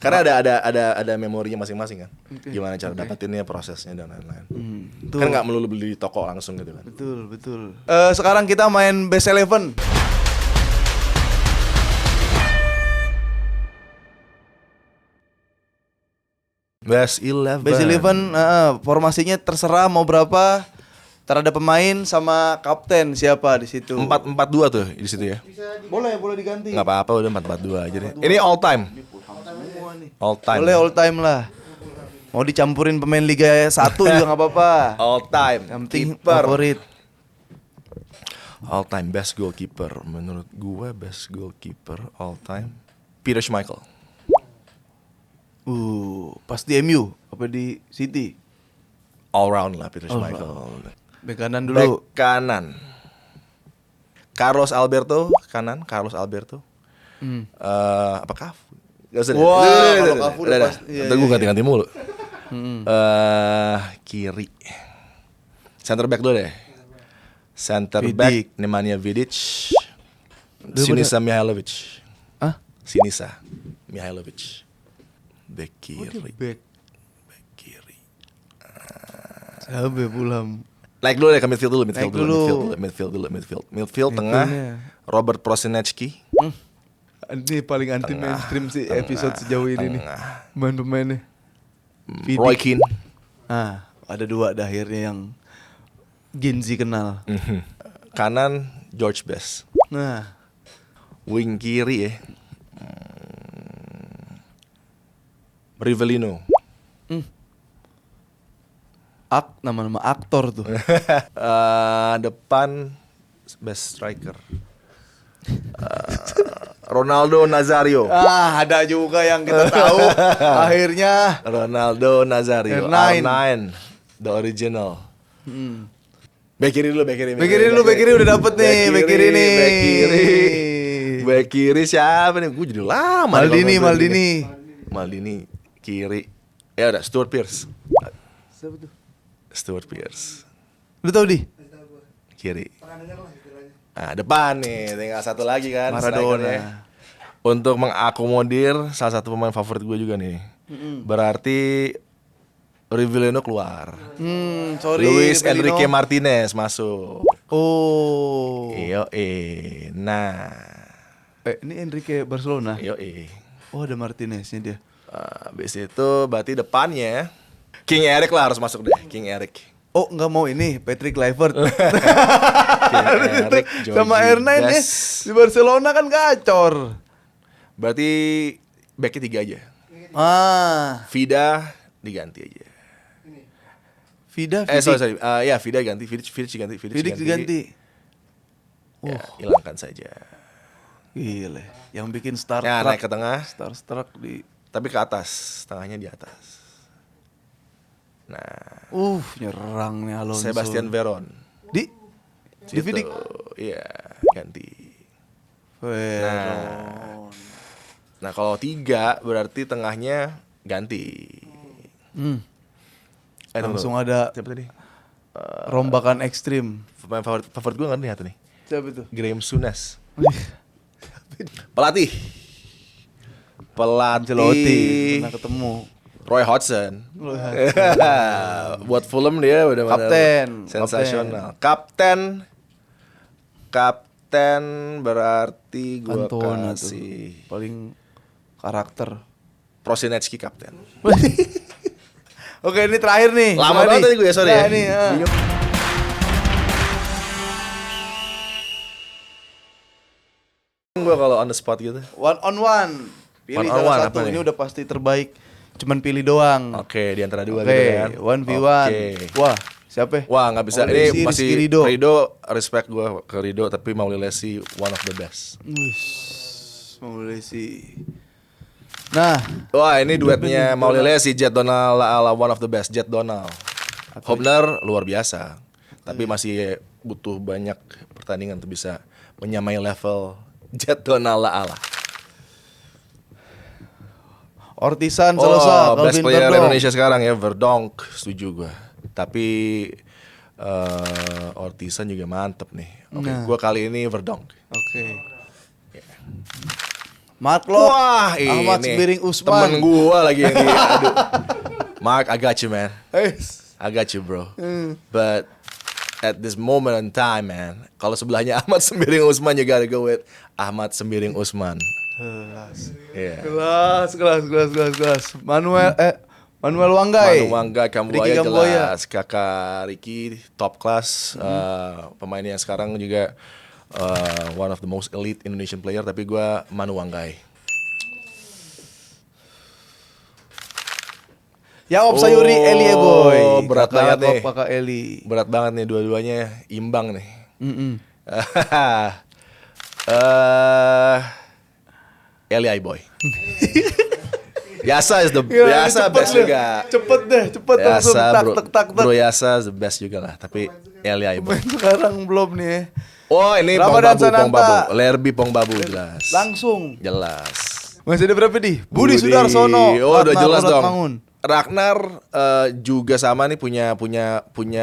Karena ada memorinya masing-masing kan. Gimana cara dapatinnya, prosesnya dan lain-lain. Kan nggak melulu beli di toko langsung gitu kan. Betul. Sekarang kita main Best Eleven. Best 11. Best Eleven, formasinya terserah mau berapa. Ntar ada pemain sama kapten siapa di situ. 4-4-2 tuh di situ ya. Boleh diganti. Nggak apa-apa, udah 4-4-2 aja deh. Ini all time. Semua nih. All time. Boleh all time lah. Mau dicampurin pemain Liga 1 juga nggak apa-apa. All time Yang penting keeper. favorit. All time best goalkeeper. Menurut gue best goalkeeper all time Peter Schmeichel. Pas di MU apa di City? All round lah Peter All Schmeichel. Bek kanan Back dulu. kanan. Carlos Alberto kanan. Carlos Alberto. Apa Cafu? Gak usah deh. Wah, Udah, kalau Cafu udah pas- iya, Ntar gue iya, ganti-ganti mulu. Kiri. Center back dulu deh. Center Vidic. back Nemanja Vidic. Sinisa Mihajlovic. Hah? Sinisa Mihajlovic. Back kiri. Back. Back kiri. Sampai pulang. Naik dulu deh ke midfield dulu, Naik dulu. Midfield tengah. Robert Prosinecki. Ini paling anti mainstream sih episode sejauh ini nih. Pemain-pemainnya. Vidic. Roy Keane. Ada 2 dah akhirnya yang Ginzi kenal. Kanan George Best. Nah, Wing kiri ya. Rivellino. nama-nama aktor tuh. Depan best striker. Ronaldo Nazario. Ada juga yang kita tahu. Akhirnya Ronaldo Nazario. R9. R9. The original. Back kiri dulu, back kiri. Back kiri udah dapet nih, back kiri nih. Back kiri siapa nih? Gue jadi lama. Maldini. Kiri. Ya udah, Stuart Pearce. Siapa tuh? Stuart Pearce. Lu tau di? Kiri. Nah, depan nih, tinggal satu lagi kan. Maradona. strikernya. Untuk mengakomodir salah satu pemain favorit gue juga nih. Berarti Rivellino keluar. Sorry. Luis Rivellino. Enrique Martinez masuk. Oh. Iyo, nah. Ini Enrique Barcelona. Iyo, Oh, ada Martineznya dia. Habis itu berarti depannya King Eric lah harus masuk deh. King Eric. Oh, nggak mau ini Patrick Kluivert. King Eric, Sama Georgie R9 nih Best. di Barcelona kan gacor. Berarti backnya 3 aja. Vida diganti aja. Vida. Sorry. Ya Vida ganti. Vidic diganti. Vidic diganti. Ya, hilangkan saja. Gile. Yang bikin Star Ya, Trek. naik ke tengah. Starstruck di. Tapi ke atas, tengahnya di atas. Nah, Nyerang nih Alonso. Sebastian Veron. Di Situ. Vidic. Iya, ganti. Veron. Nah, kalau 3 berarti tengahnya ganti. Langsung ada Siapa tadi? rombakan ekstrim. Pemain favorit gue nggak nih satu nih. Siapa itu? Graham Souness. Pelatih. Ancelotti. Pernah ketemu. Roy Hodgson. Buat Fulham dia benar-benar Kapten. sensasional. Kapten berarti gua Cantona kasih tuh. Paling karakter. Prosinecki kapten. Oke, ini terakhir nih. Lama banget tadi gue ya, sorry Nah, ya. Ini, Bingung. Gue kalau on the spot gitu. One on one. Pilih One on salah one, satu. apa Ini nih? udah pasti terbaik. Cuman pilih doang. Oke, di antara dua Oke, gitu kan. 1v1. Oke. Wah, siapa? Wah, nggak bisa. Maulesi, Ini masih Rizky Ridho. Ridho. Respect gue ke Ridho, tapi Maulesi one of the best. Maulesi. Nah, Wah, ini duetnya Maulesi, Jet Donald ala one of the best. Jet Donald. Hobner luar biasa, tapi masih butuh banyak pertandingan untuk bisa menyamai level Jet Donald ala. Ortisan Salazar, best Calvin player Verdonk. Indonesia sekarang ya, Verdonk, setuju gue. Tapi Ortisan juga mantep nih. Oke, Nah. gue kali ini Verdonk. Oke. Mark Lok, Wah, Ahmad ini Sembiring Usman. temen gue lagi ini. Aduh. Mark, I got you, man. I got you, bro. But at this moment in time, man, kalau sebelahnya Ahmad Sembiring Usman, you gotta go with Ahmad Sembiring Usman. Iya. Kelas. Manuel Wanggai. Manu Wangga, Kambuaya Ricky Kambuaya. jelas. Kakak Ricky top class. Pemain yang sekarang juga one of the most elite Indonesian player. Tapi gue Manu Wanggai. Yaob Sayuri, Eli Boy. Berat Kakak banget Yakob, nih. Kakak Eli. Berat banget nih dua-duanya imbang nih. Eli Boy. Yasa is the Yasa best juga. Cepet langsung Yasa tak bro, tak tak. bro Yasa is the best juga lah. Tapi Eli Boy. Sekarang belum nih. Oh ini Pong Ramadan Babu, Pong Sananta. Babu, Lerby Pong Babu jelas. Langsung. Jelas. Masih ada berapa nih? Budi Sudarsono. Oh udah Ratna jelas Rorat dong. Mangun. Ragnar juga sama nih punya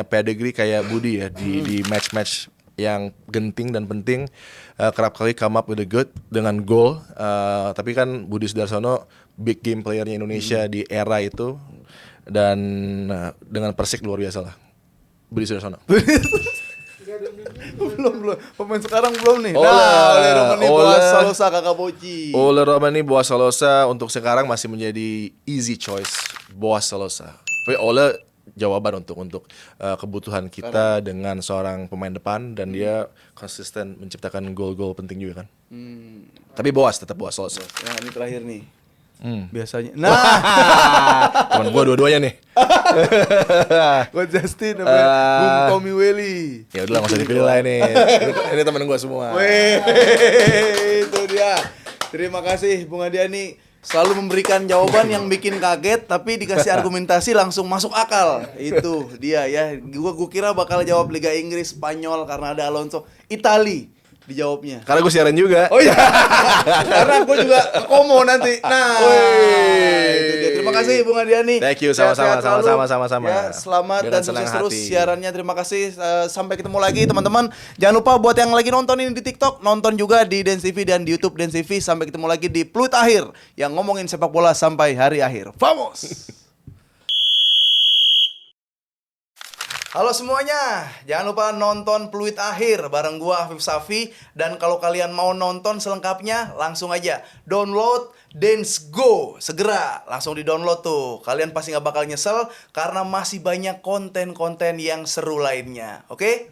pedigree kayak Budi ya di match-match yang genting dan penting, kerap kali come up with a good dengan goal. Tapi kan Budi Sudarsono big game playernya Indonesia di era itu, dan dengan Persik luar biasa lah Budi Sudarsono. belum pemain sekarang belum nih. Ole, Oleh Romani Ole. Boas Salosa kakak Boci. Ole Romani Boas Salosa untuk sekarang masih menjadi easy choice, Boas Salosa. Tapi Ole jawaban untuk kebutuhan kita dengan seorang pemain depan, dan dia konsisten menciptakan gol-gol penting juga kan. Tapi Boas tetap Boas Salosa. Nah ini terakhir nih. Biasanya. Nah, Teman gua dua-duanya nih. Coach Justin sama Bung Tommy Welly. Ya udah nggak usah dipilih lah ini. Ini teman gua semua. Weh, itu dia. Terima kasih Bung Adiani, selalu memberikan jawaban yang bikin kaget tapi dikasih argumentasi langsung masuk akal. Itu dia ya. Gua kira bakal jawab Liga Inggris, Spanyol karena ada Alonso. Itali dijawabnya. Karena gue siaran juga. Oh iya. Karena gue juga ke Komo nanti. Nah, itu dia. Terima kasih Bung Adiani. Thank you, sama-sama, Sehat-sehat selalu. sama-sama. Ya, selamat dan Dengan sukses senang terus hati. siarannya. Terima kasih. Sampai ketemu lagi teman-teman. Jangan lupa buat yang lagi nonton ini di TikTok, nonton juga di Dance TV dan di YouTube Dance TV. Sampai ketemu lagi di Peluit Akhir yang ngomongin sepak bola sampai hari akhir. Vamos. Halo semuanya, jangan lupa nonton Peluit Akhir bareng gua Afif Safi. Dan kalau kalian mau nonton selengkapnya, langsung aja download Dance Go. Segera, langsung di-download tuh. Kalian pasti gak bakal nyesel karena masih banyak konten-konten yang seru lainnya. Oke?